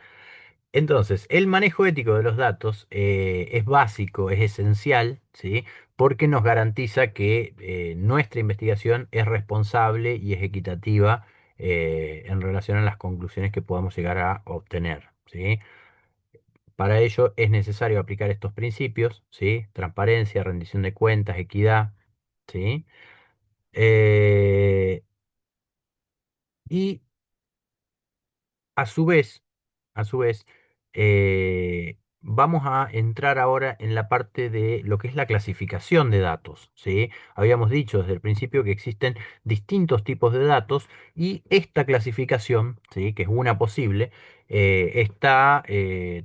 Entonces, el manejo ético de los datos es básico, es esencial, ¿sí? Porque nos garantiza que nuestra investigación es responsable y es equitativa en relación a las conclusiones que podamos llegar a obtener, ¿sí? Para ello es necesario aplicar estos principios, ¿sí? Transparencia, rendición de cuentas, equidad, ¿sí? Eh, y A su vez, a su vez, vamos a entrar ahora en la parte de lo que es la clasificación de datos, ¿sí? Habíamos dicho desde el principio que existen distintos tipos de datos y esta clasificación, ¿sí? Que es una posible, está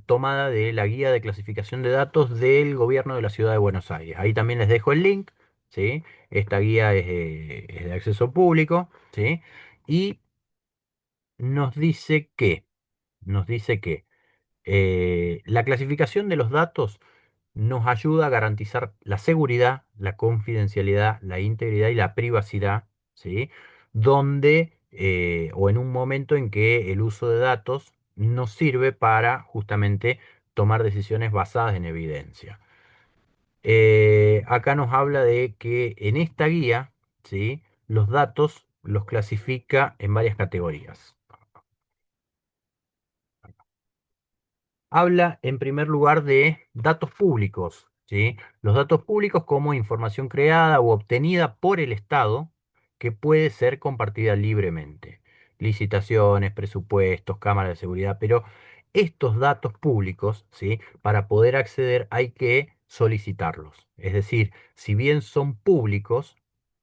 tomada de la guía de clasificación de datos del gobierno de la ciudad de Buenos Aires. Ahí también les dejo el link, ¿sí? Esta guía es de acceso público, ¿sí? Y nos dice que nos dice que la clasificación de los datos nos ayuda a garantizar la seguridad, la confidencialidad, la integridad y la privacidad, ¿sí? Donde o en un momento en que el uso de datos nos sirve para justamente tomar decisiones basadas en evidencia. Acá nos habla de que en esta guía, ¿sí? Los datos los clasifica en varias categorías. Habla en primer lugar de datos públicos, ¿sí? Los datos públicos como información creada o obtenida por el Estado que puede ser compartida libremente. Licitaciones, presupuestos, cámaras de seguridad, pero estos datos públicos, ¿sí? Para poder acceder hay que solicitarlos. Es decir, si bien son públicos,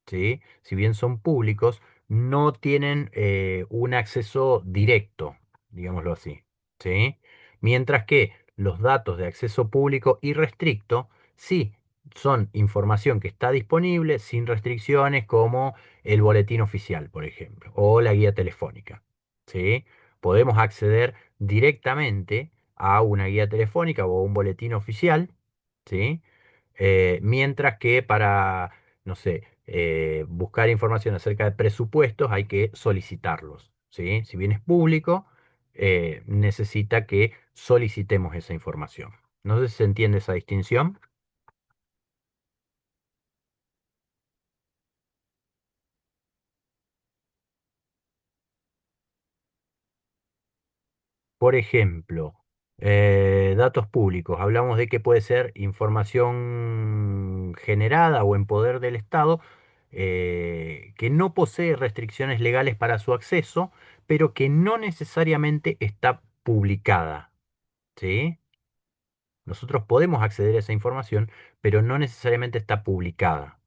¿sí? Si bien son públicos, no tienen un acceso directo, digámoslo así, ¿sí? Mientras que los datos de acceso público y restricto sí son información que está disponible sin restricciones como el boletín oficial, por ejemplo, o la guía telefónica. ¿Sí? Podemos acceder directamente a una guía telefónica o a un boletín oficial, ¿sí? Mientras que para, no sé, buscar información acerca de presupuestos hay que solicitarlos, ¿sí? Si bien es público, necesita que solicitemos esa información. No sé si se entiende esa distinción. Por ejemplo, datos públicos. Hablamos de que puede ser información generada o en poder del Estado, que no posee restricciones legales para su acceso, pero que no necesariamente está publicada. ¿Sí? Nosotros podemos acceder a esa información, pero no necesariamente está publicada.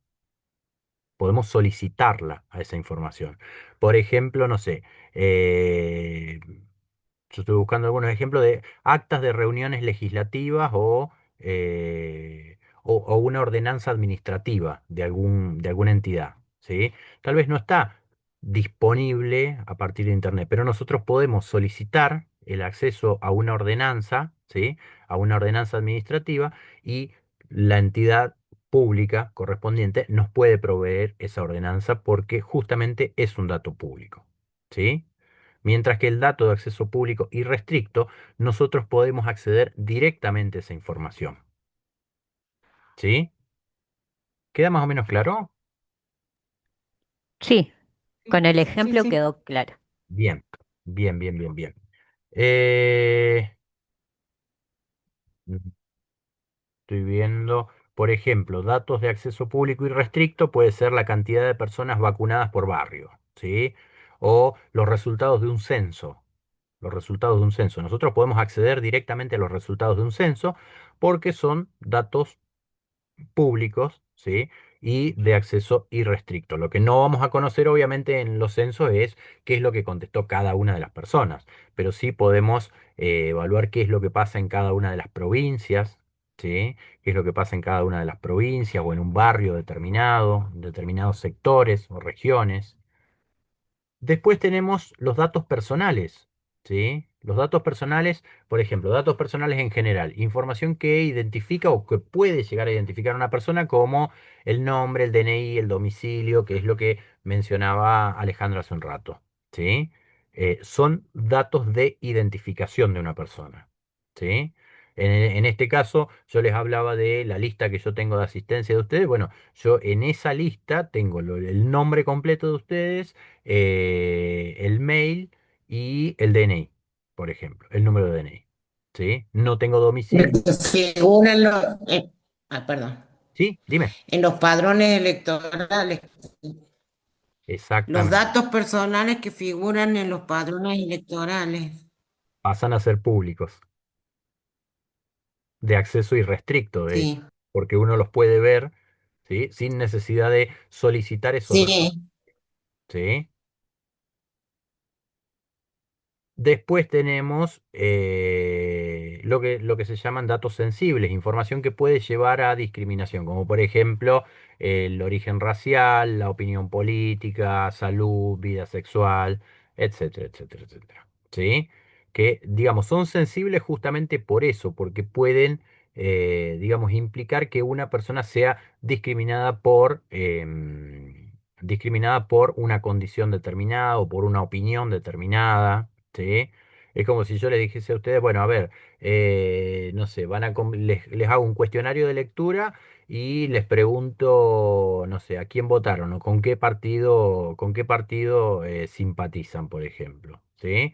Podemos solicitarla a esa información. Por ejemplo, no sé, yo estoy buscando algunos ejemplos de actas de reuniones legislativas o una ordenanza administrativa de alguna entidad, ¿sí? Tal vez no está disponible a partir de Internet, pero nosotros podemos solicitar el acceso a una ordenanza, ¿sí? A una ordenanza administrativa y la entidad pública correspondiente nos puede proveer esa ordenanza porque justamente es un dato público, ¿sí? Mientras que el dato de acceso público irrestricto, nosotros podemos acceder directamente a esa información. ¿Sí? ¿Queda más o menos claro? Sí, Sí, con el sí, ejemplo sí. quedó claro. Bien, bien, bien, bien, bien. Eh, Estoy viendo, por ejemplo, datos de acceso público irrestricto puede ser la cantidad de personas vacunadas por barrio, ¿sí? O los resultados de un censo. Los resultados de un censo. Nosotros podemos acceder directamente a los resultados de un censo porque son datos públicos, ¿sí? Y de acceso irrestricto. Lo que no vamos a conocer, obviamente, en los censos es qué es lo que contestó cada una de las personas, pero sí podemos evaluar qué es lo que pasa en cada una de las provincias, ¿sí? Qué es lo que pasa en cada una de las provincias o en un barrio determinado, en determinados sectores o regiones. Después tenemos los datos personales, ¿sí? Los datos personales, por ejemplo, datos personales en general, información que identifica o que puede llegar a identificar a una persona como el nombre, el DNI, el domicilio, que es lo que mencionaba Alejandro hace un rato. ¿sí? Son datos de identificación de una persona, ¿sí? En este caso, yo les hablaba de la lista que yo tengo de asistencia de ustedes. Bueno, yo en esa lista tengo el nombre completo de ustedes, el mail y el DNI, por ejemplo, el número de DNI, ¿sí? No tengo domicilio. Figuran perdón, Sí, dime. en los padrones electorales, los Exactamente. datos personales que figuran en los padrones electorales. Pasan a ser públicos, de acceso irrestricto, de hecho, Sí, porque uno los puede ver, ¿sí? Sin necesidad de solicitar esos datos, sí, ¿sí? Después tenemos lo que se llaman datos sensibles, información que puede llevar a discriminación, como por ejemplo el origen racial, la opinión política, salud, vida sexual, etcétera, etcétera, etcétera. ¿Sí? Que, digamos, son sensibles justamente por eso, porque pueden, digamos, implicar que una persona sea discriminada por una condición determinada o por una opinión determinada. ¿Sí? Es como si yo les dijese a ustedes, bueno, a ver, no sé, les hago un cuestionario de lectura y les pregunto, no sé, a quién votaron o con qué partido simpatizan, por ejemplo, ¿sí?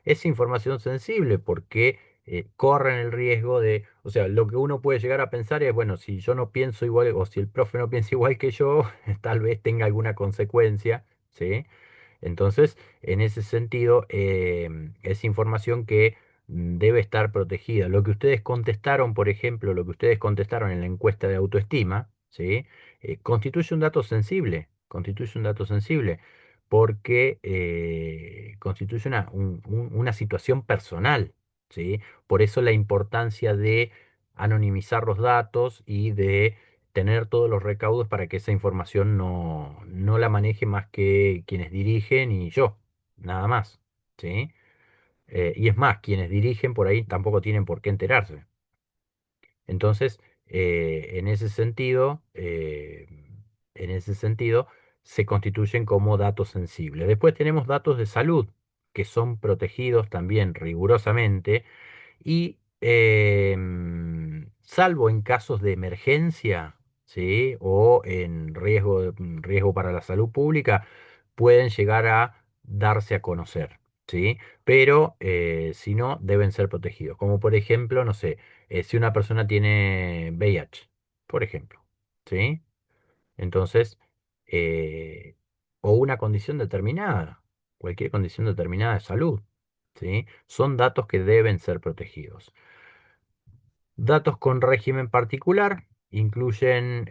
Es información sensible porque corren el riesgo de, o sea, lo que uno puede llegar a pensar es, bueno, si yo no pienso igual o si el profe no piensa igual que yo, tal vez tenga alguna consecuencia, ¿sí? Entonces, en ese sentido, es información que debe estar protegida. Lo que ustedes contestaron, por ejemplo, lo que ustedes contestaron en la encuesta de autoestima, ¿sí? Constituye un dato sensible, porque constituye una situación personal, ¿sí? Por eso la importancia de anonimizar los datos y de tener todos los recaudos para que esa información no la maneje más que quienes dirigen y yo, nada más, ¿sí? Y es más, quienes dirigen por ahí tampoco tienen por qué enterarse. Entonces, en ese sentido, se constituyen como datos sensibles. Después tenemos datos de salud, que son protegidos también rigurosamente y salvo en casos de emergencia, ¿sí? O en riesgo para la salud pública, pueden llegar a darse a conocer, ¿sí? Pero si no, deben ser protegidos. Como por ejemplo, no sé, si una persona tiene VIH, por ejemplo, ¿sí? Entonces, eh, o una condición determinada, cualquier condición determinada de salud, ¿sí? Son datos que deben ser protegidos. Datos con régimen particular incluyen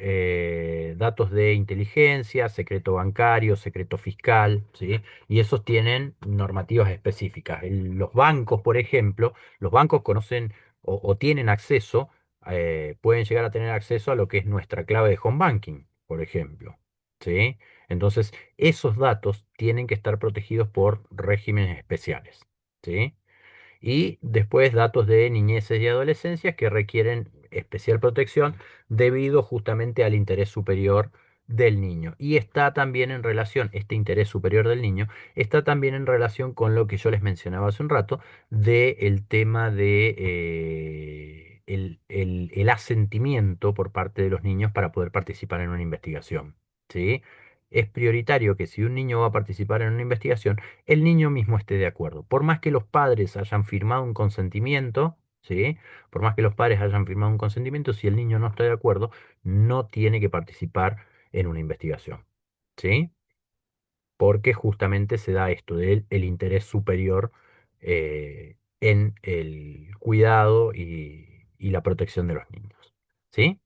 datos de inteligencia, secreto bancario, secreto fiscal, ¿sí? Y esos tienen normativas específicas. Los bancos, por ejemplo, los bancos conocen o tienen acceso, pueden llegar a tener acceso a lo que es nuestra clave de home banking, por ejemplo, ¿sí? Entonces, esos datos tienen que estar protegidos por regímenes especiales, ¿sí? Y después datos de niñeces y adolescencias que requieren especial protección debido justamente al interés superior del niño. Y está también en relación, este interés superior del niño, está también en relación con lo que yo les mencionaba hace un rato, del tema de el asentimiento por parte de los niños para poder participar en una investigación. ¿Sí? Es prioritario que si un niño va a participar en una investigación, el niño mismo esté de acuerdo. Por más que los padres hayan firmado un consentimiento, ¿sí? Por más que los padres hayan firmado un consentimiento, si el niño no está de acuerdo, no tiene que participar en una investigación, ¿sí? Porque justamente se da esto del el interés superior en el cuidado y la protección de los niños, ¿sí?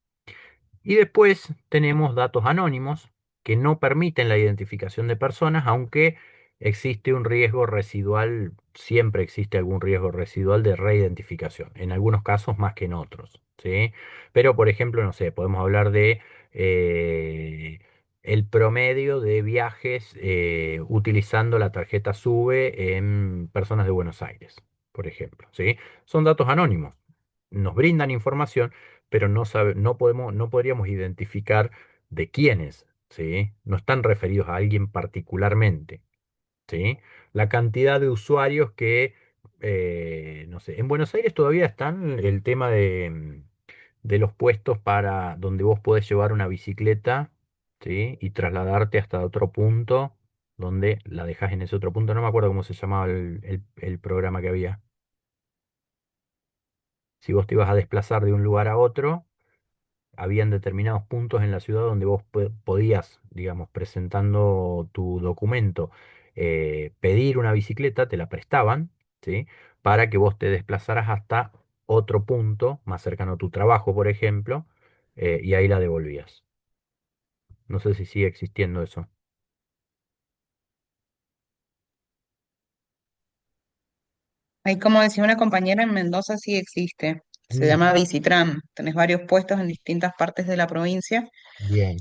Y después tenemos datos anónimos que no permiten la identificación de personas, aunque existe un riesgo residual, siempre existe algún riesgo residual de reidentificación, en algunos casos más que en otros, ¿sí? Pero, por ejemplo, no sé, podemos hablar de eh, el promedio de viajes utilizando la tarjeta SUBE en personas de Buenos Aires, por ejemplo, ¿sí? Son datos anónimos, nos brindan información pero no podríamos identificar de quiénes, ¿sí? No están referidos a alguien particularmente. ¿sí? La cantidad de usuarios que, no sé, en Buenos Aires todavía están el tema de los puestos para donde vos podés llevar una bicicleta, ¿sí? Y trasladarte hasta otro punto, donde la dejás en ese otro punto. No me acuerdo cómo se llamaba el programa que había. Si vos te ibas a desplazar de un lugar a otro, habían determinados puntos en la ciudad donde vos podías, digamos, presentando tu documento, pedir una bicicleta, te la prestaban, ¿sí? Para que vos te desplazaras hasta otro punto más cercano a tu trabajo, por ejemplo, y ahí la devolvías. No sé si sigue existiendo eso. Ahí, como decía una compañera, en Mendoza sí existe. Se Mm, llama Bicitram. Tenés varios puestos en distintas partes de la provincia bien,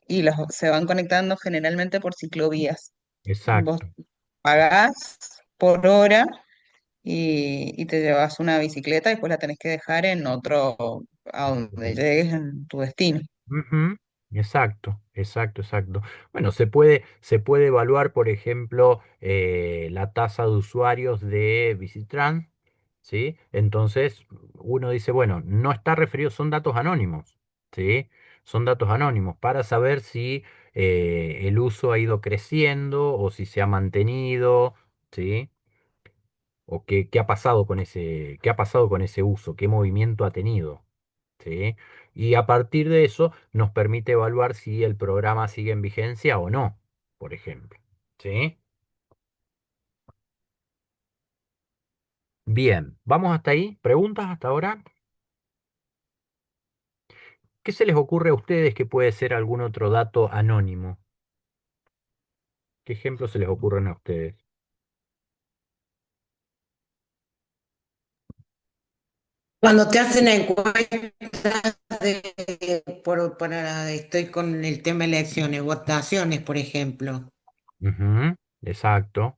y se van conectando generalmente por ciclovías. Vos exacto. pagás por hora y te llevas una bicicleta y después la tenés que dejar en otro, a donde llegues en tu destino. Ujú, exacto, exacto, exacto. Bueno, se puede evaluar, por ejemplo, la tasa de usuarios de Visitran, ¿sí? Entonces, uno dice, bueno, no está referido, son datos anónimos, ¿sí? Son datos anónimos para saber si el uso ha ido creciendo o si se ha mantenido, ¿sí? O qué ha pasado con ese uso, qué movimiento ha tenido. ¿Sí? Y a partir de eso nos permite evaluar si el programa sigue en vigencia o no, por ejemplo. ¿Sí? Bien, vamos hasta ahí. ¿Preguntas hasta ahora? ¿Qué se les ocurre a ustedes que puede ser algún otro dato anónimo? ¿Qué ejemplos se les ocurren a ustedes? Cuando te hacen encuestas estoy con el tema elecciones, votaciones, por ejemplo. Ujú, exacto,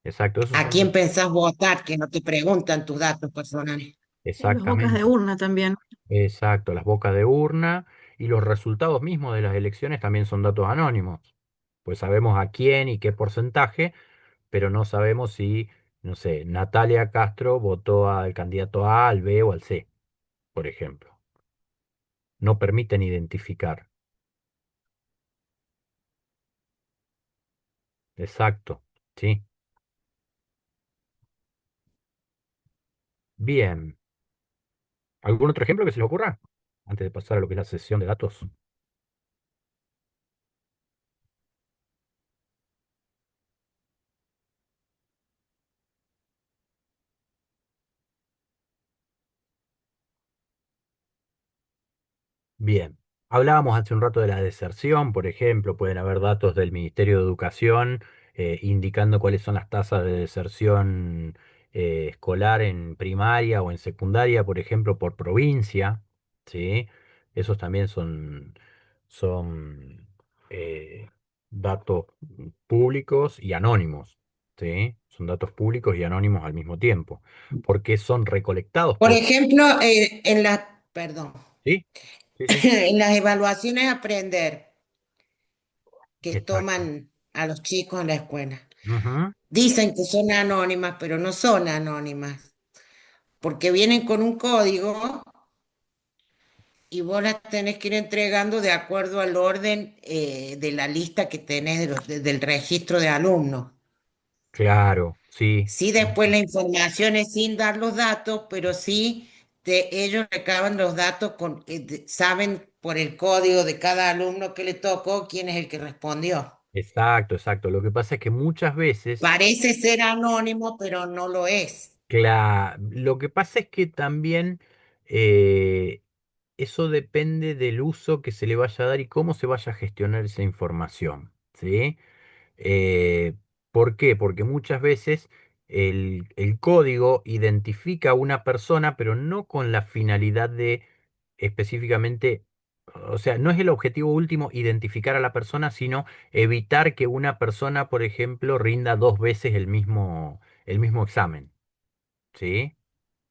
exacto, esos ¿A quién son pensás votar? Que no te preguntan tus datos personales. Los bocas de exactamente. urna también. Exacto, las bocas de urna y los resultados mismos de las elecciones también son datos anónimos. Pues sabemos a quién y qué porcentaje, pero no sabemos si, no sé, Natalia Castro votó al candidato A, al B o al C, por ejemplo. No permiten identificar. Exacto, sí. Bien. ¿Algún otro ejemplo que se le ocurra? Antes de pasar a lo que es la sesión de datos. Bien, hablábamos hace un rato de la deserción, por ejemplo, pueden haber datos del Ministerio de Educación indicando cuáles son las tasas de deserción escolar en primaria o en secundaria, por ejemplo, por provincia, ¿sí? Esos también son datos públicos y anónimos, ¿sí? Son datos públicos y anónimos al mismo tiempo, porque son recolectados Por por... ejemplo, perdón, ¿Sí? Sí, sí. en las evaluaciones aprender que Exacto. toman a los chicos en la escuela. Ujú. Dicen que son anónimas, pero no son anónimas, porque vienen con un código y vos las tenés que ir entregando de acuerdo al orden de la lista que tenés del registro de alumnos. Claro, sí. Sí, después la información es sin dar los datos, pero sí ellos recaban los datos saben por el código de cada alumno que le tocó quién es el que respondió. Exacto, exacto. Lo que pasa es que muchas veces, Parece ser anónimo, pero no lo es. lo que pasa es que también eh, eso depende del uso que se le vaya a dar y cómo se vaya a gestionar esa información, ¿sí? Eh, ¿Por qué? Porque muchas veces el código identifica a una persona, pero no con la finalidad de específicamente, o sea, no es el objetivo último identificar a la persona, sino evitar que una persona, por ejemplo, rinda dos veces el mismo examen, ¿sí?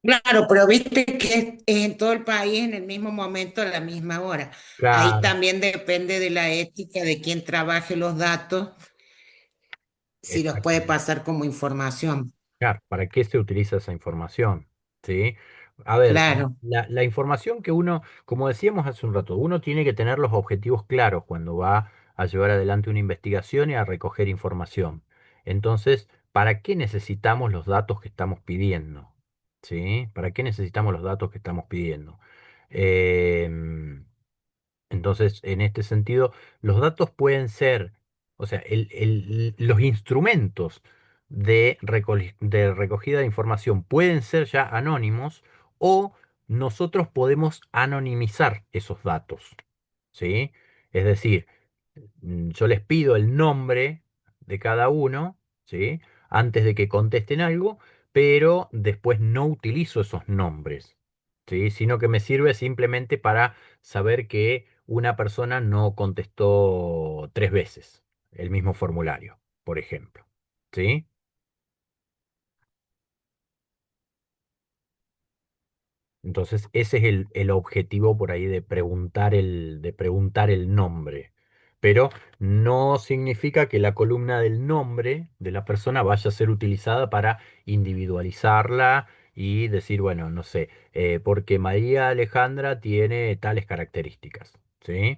Claro, pero viste que es en todo el país en el mismo momento, a la misma hora. Ahí Claro. también depende de la ética de quien trabaje los datos si los puede Exactamente. pasar como información. Claro, ¿para qué se utiliza esa información? ¿Sí? A ver, Claro, la información que uno, como decíamos hace un rato, uno tiene que tener los objetivos claros cuando va a llevar adelante una investigación y a recoger información. Entonces, ¿para qué necesitamos los datos que estamos pidiendo? ¿Sí? ¿Para qué necesitamos los datos que estamos pidiendo? Em, entonces, en este sentido, los datos pueden ser, o sea, los instrumentos de recogida de información pueden ser ya anónimos o nosotros podemos anonimizar esos datos, ¿sí? Es decir, yo les pido el nombre de cada uno, ¿sí? Antes de que contesten algo, pero después no utilizo esos nombres, ¿sí? Sino que me sirve simplemente para saber que una persona no contestó 3 veces el mismo formulario, por ejemplo, ¿sí? Entonces, ese es el objetivo por ahí de preguntar el nombre. Pero no significa que la columna del nombre de la persona vaya a ser utilizada para individualizarla y decir, bueno, no sé, porque María Alejandra tiene tales características, ¿sí?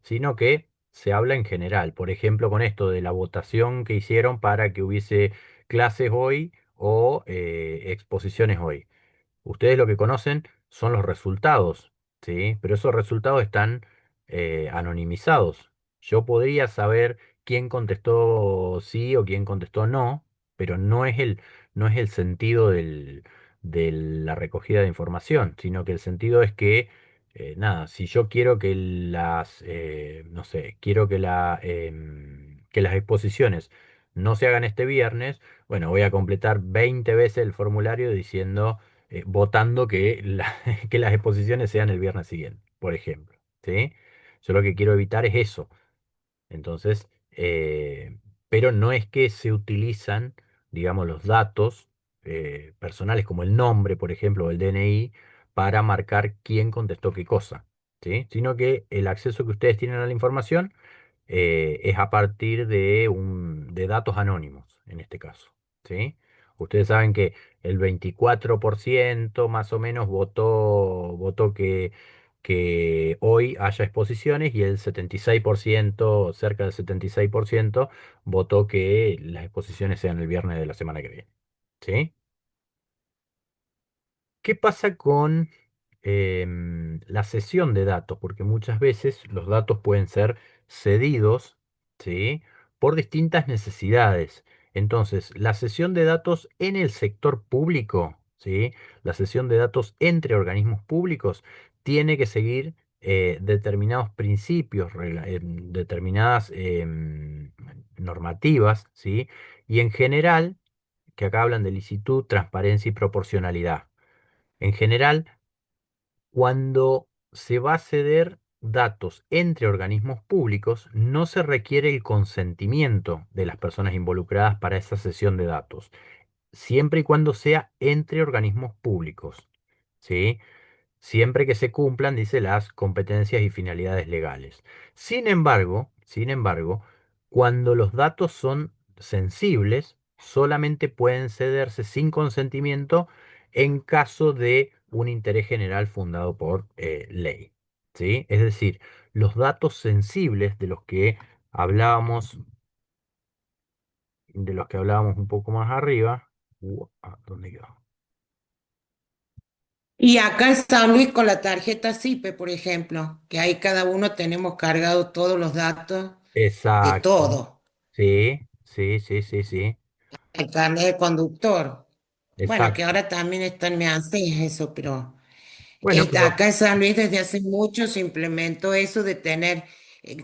Sino que se habla en general. Por ejemplo, con esto de la votación que hicieron para que hubiese clases hoy o exposiciones hoy. Ustedes lo que conocen son los resultados, ¿sí? Pero esos resultados están anonimizados. Yo podría saber quién contestó sí o quién contestó no, pero no es el sentido de la recogida de información, sino que el sentido es que, nada, si yo quiero que no sé, quiero que las exposiciones no se hagan este viernes, bueno, voy a completar 20 veces el formulario diciendo votando que las exposiciones sean el viernes siguiente, por ejemplo. ¿Sí? Yo lo que quiero evitar es eso. Entonces, pero no es que se utilizan, digamos, los datos personales como el nombre, por ejemplo, o el DNI, para marcar quién contestó qué cosa. ¿Sí? Sino que el acceso que ustedes tienen a la información es a partir de datos anónimos, en este caso. ¿Sí? Ustedes saben que el 24% más o menos votó que hoy haya exposiciones y el 76%, cerca del 76%, votó que las exposiciones sean el viernes de la semana que viene. ¿Sí? ¿Qué pasa con la cesión de datos? Porque muchas veces los datos pueden ser cedidos, ¿sí? Por distintas necesidades. Entonces, la cesión de datos en el sector público, ¿sí? La cesión de datos entre organismos públicos tiene que seguir determinados principios, determinadas normativas, ¿sí? Y en general, que acá hablan de licitud, transparencia y proporcionalidad. En general, cuando se va a ceder datos entre organismos públicos, no se requiere el consentimiento de las personas involucradas para esa cesión de datos, siempre y cuando sea entre organismos públicos, ¿sí? Siempre que se cumplan, dice, las competencias y finalidades legales. Sin embargo, cuando los datos son sensibles, solamente pueden cederse sin consentimiento en caso de un interés general fundado por ley. ¿Sí? Es decir, los datos sensibles de los que hablábamos un poco más arriba. ¿Dónde quedó? y acá en San Luis con la tarjeta SIPE, por ejemplo, que ahí cada uno tenemos cargado todos los datos de Exacto. todo, Sí, sí, sí, sí, sí. el carnet de conductor. Bueno, que Exacto. ahora también está en mi ANSES eso, pero Bueno, pero acá en San Luis desde hace mucho se implementó eso de tener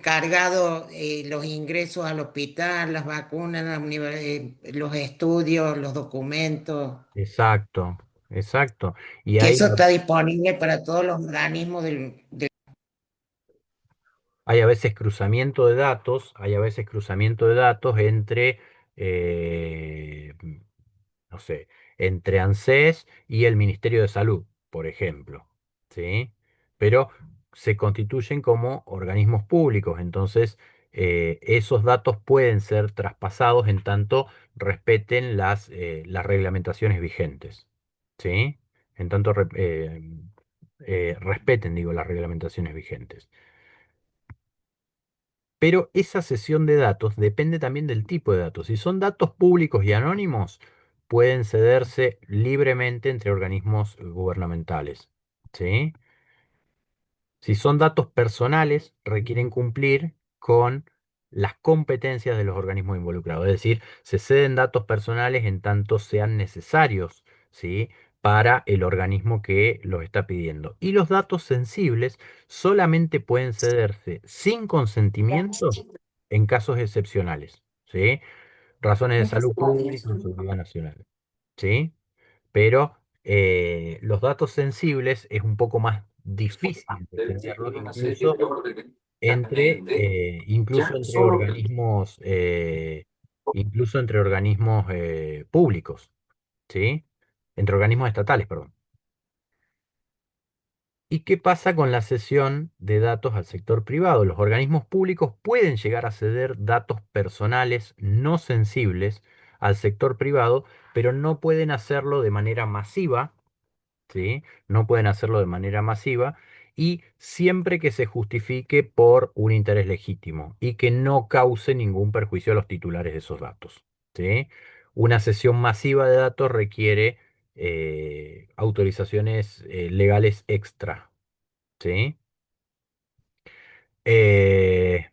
cargado los ingresos al hospital, las vacunas, los estudios, los documentos, exacto, exacto. Y que hay, eso está disponible para todos los organismos hay a veces cruzamiento de datos entre, eh, no sé, entre ANSES y el Ministerio de Salud, por ejemplo, ¿sí? Pero se constituyen como organismos públicos, entonces esos datos pueden ser traspasados en tanto respeten las reglamentaciones vigentes, ¿sí? En tanto respeten, digo, las reglamentaciones vigentes. Pero esa cesión de datos depende también del tipo de datos. Si son datos públicos y anónimos, pueden cederse libremente entre organismos gubernamentales, ¿sí? Si son datos personales, requieren cumplir con las competencias de los organismos involucrados. Es decir, se ceden datos personales en tanto sean necesarios, ¿sí? Para el organismo que los está pidiendo. Y los datos sensibles solamente pueden cederse sin consentimiento en casos excepcionales, ¿sí? Razones de salud pública o seguridad nacional, ¿sí? Pero los datos sensibles es un poco más difícil de tenerlos incluso entre organismos, incluso entre organismos públicos, ¿sí? Entre organismos estatales, perdón. ¿Y qué pasa con la cesión de datos al sector privado? Los organismos públicos pueden llegar a ceder datos personales no sensibles al sector privado, pero no pueden hacerlo de manera masiva, ¿sí? No pueden hacerlo de manera masiva y siempre que se justifique por un interés legítimo y que no cause ningún perjuicio a los titulares de esos datos, ¿sí? Una cesión masiva de datos requiere autorizaciones legales extra, ¿sí? Eh,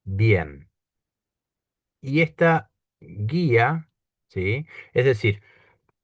bien, y esta guía, ¿sí? Es decir,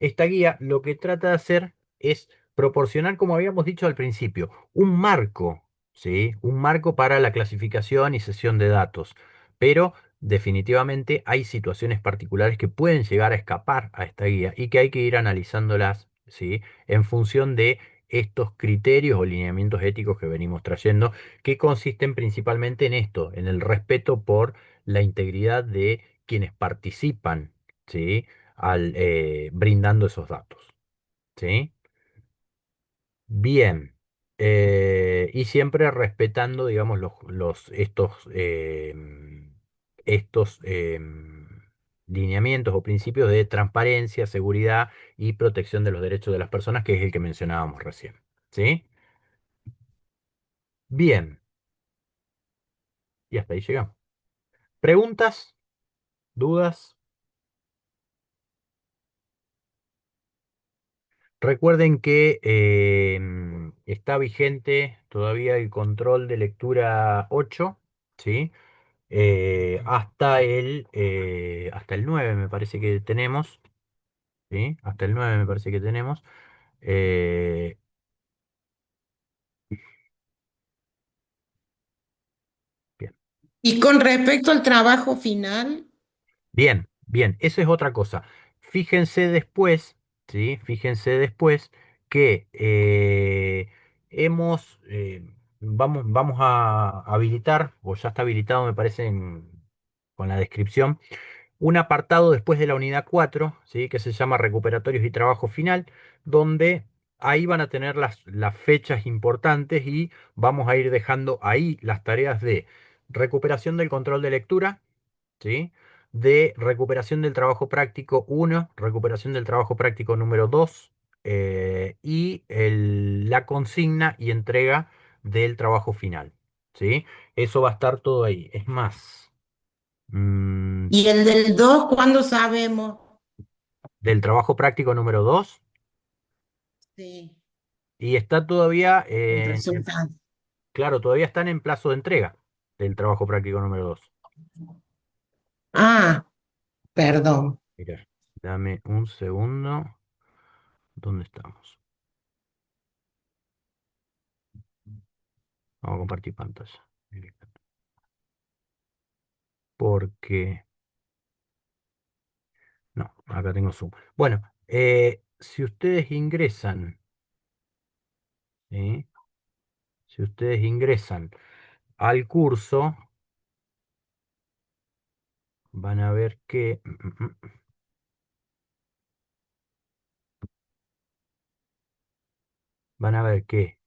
esta guía lo que trata de hacer es proporcionar, como habíamos dicho al principio, un marco, ¿sí? Un marco para la clasificación y cesión de datos. Pero definitivamente hay situaciones particulares que pueden llegar a escapar a esta guía y que hay que ir analizándolas, ¿sí? En función de estos criterios o lineamientos éticos que venimos trayendo, que consisten principalmente en esto, en el respeto por la integridad de quienes participan, ¿sí? Brindando esos datos. ¿Sí? Bien. Y siempre respetando, digamos, estos lineamientos o principios de transparencia, seguridad y protección de los derechos de las personas, que es el que mencionábamos recién. ¿Sí? Bien. Y hasta ahí llegamos. ¿Preguntas? ¿Dudas? Recuerden que está vigente todavía el control de lectura 8, ¿sí? Hasta el 9 me parece que tenemos, ¿sí? Hasta el 9 me parece que tenemos. Eh, bien. Y con respecto al trabajo final, Bien, bien, eso es otra cosa. Fíjense después, ¿sí? Fíjense después que vamos a habilitar, o ya está habilitado, me parece, con la descripción, un apartado después de la unidad 4, ¿sí? Que se llama Recuperatorios y Trabajo Final, donde ahí van a tener las fechas importantes y vamos a ir dejando ahí las tareas de recuperación del control de lectura, ¿sí? De recuperación del trabajo práctico 1, recuperación del trabajo práctico número 2 y la consigna y entrega del trabajo final, ¿sí? Eso va a estar todo ahí. Es más, mm, y el del 2, ¿cuándo sabemos? del trabajo práctico número 2 Sí, y está todavía, el resultado. claro, todavía están en plazo de entrega del trabajo práctico número 2. Ah, perdón. Mira, dame un segundo. ¿Dónde estamos? Vamos a compartir pantalla. Porque, no, acá tengo Zoom. Bueno, si ustedes ingresan, ¿sí? Si ustedes ingresan al curso, van a ver que, van a ver que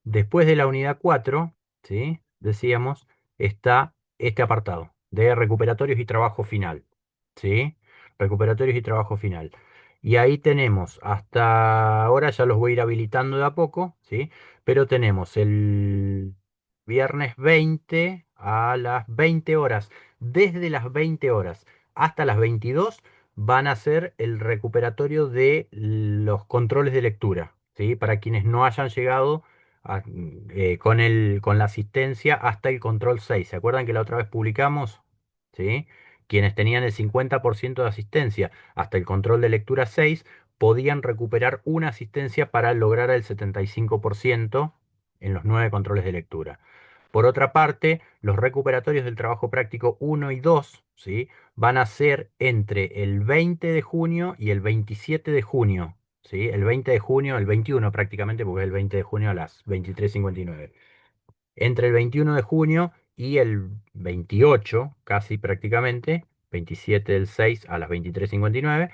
después de la unidad 4, ¿sí? Decíamos, está este apartado de recuperatorios y trabajo final. ¿Sí? Recuperatorios y trabajo final. Y ahí tenemos, hasta ahora ya los voy a ir habilitando de a poco, ¿sí? Pero tenemos el viernes 20 a las 20 horas. Desde las 20 horas hasta las 22 van a ser el recuperatorio de los controles de lectura, ¿sí? Para quienes no hayan llegado con la asistencia hasta el control 6. ¿Se acuerdan que la otra vez publicamos? ¿Sí? Quienes tenían el 50% de asistencia hasta el control de lectura 6 podían recuperar una asistencia para lograr el 75% en los 9 controles de lectura. Por otra parte, los recuperatorios del trabajo práctico 1 y 2, ¿sí? Van a ser entre el 20 de junio y el 27 de junio. ¿Sí? El 20 de junio, el 21 prácticamente, porque es el 20 de junio a las 23:59. Entre el 21 de junio y el 28, casi prácticamente, 27 del 6 a las 23:59,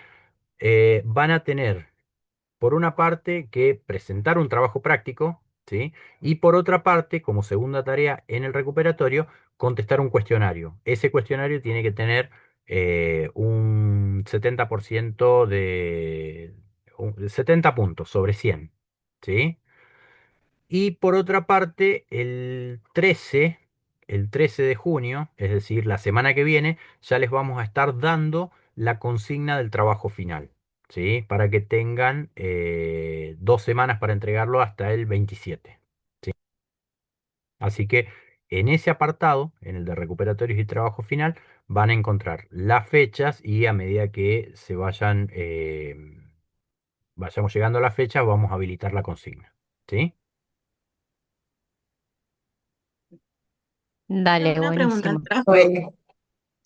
van a tener por una parte, que presentar un trabajo práctico, ¿sí? Y por otra parte, como segunda tarea en el recuperatorio, contestar un cuestionario. Ese cuestionario tiene que tener un 70% de 70 puntos sobre 100, ¿sí? Y por otra parte, el trece de junio, es decir, la semana que viene, ya les vamos a estar dando la consigna del trabajo final, ¿sí? Para que tengan 2 semanas para entregarlo hasta el 27. ¿Sí? Así que en ese apartado, en el de recuperatorios y trabajo final, van a encontrar las fechas y a medida que vayamos llegando a la fecha, vamos a habilitar la consigna. ¿Sí? Dale, Una pregunta, buenísimo. Oye,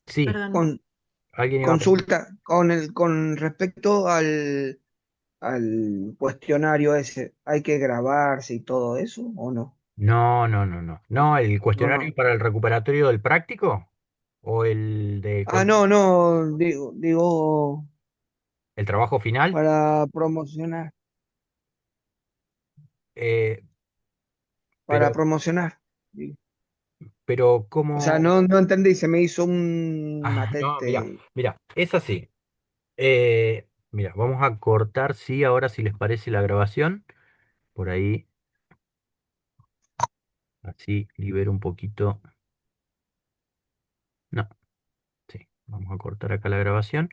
Sí, perdón. Con, alguien iba a preguntar. consulta, con respecto al cuestionario ese, ¿hay que grabarse y todo eso o no? No, no, no, no. No, el No, cuestionario no. para el recuperatorio del práctico o el de Ah, no, no, digo, el trabajo final. para promocionar, eh, para pero, promocionar. Digo. pero O sea, ¿cómo? no entendí, se me hizo un No, mira, matete. mira, es así. Mira, vamos a cortar, sí, ahora si les parece la grabación. Por ahí, así libero un poquito. No, sí, vamos a cortar acá la grabación.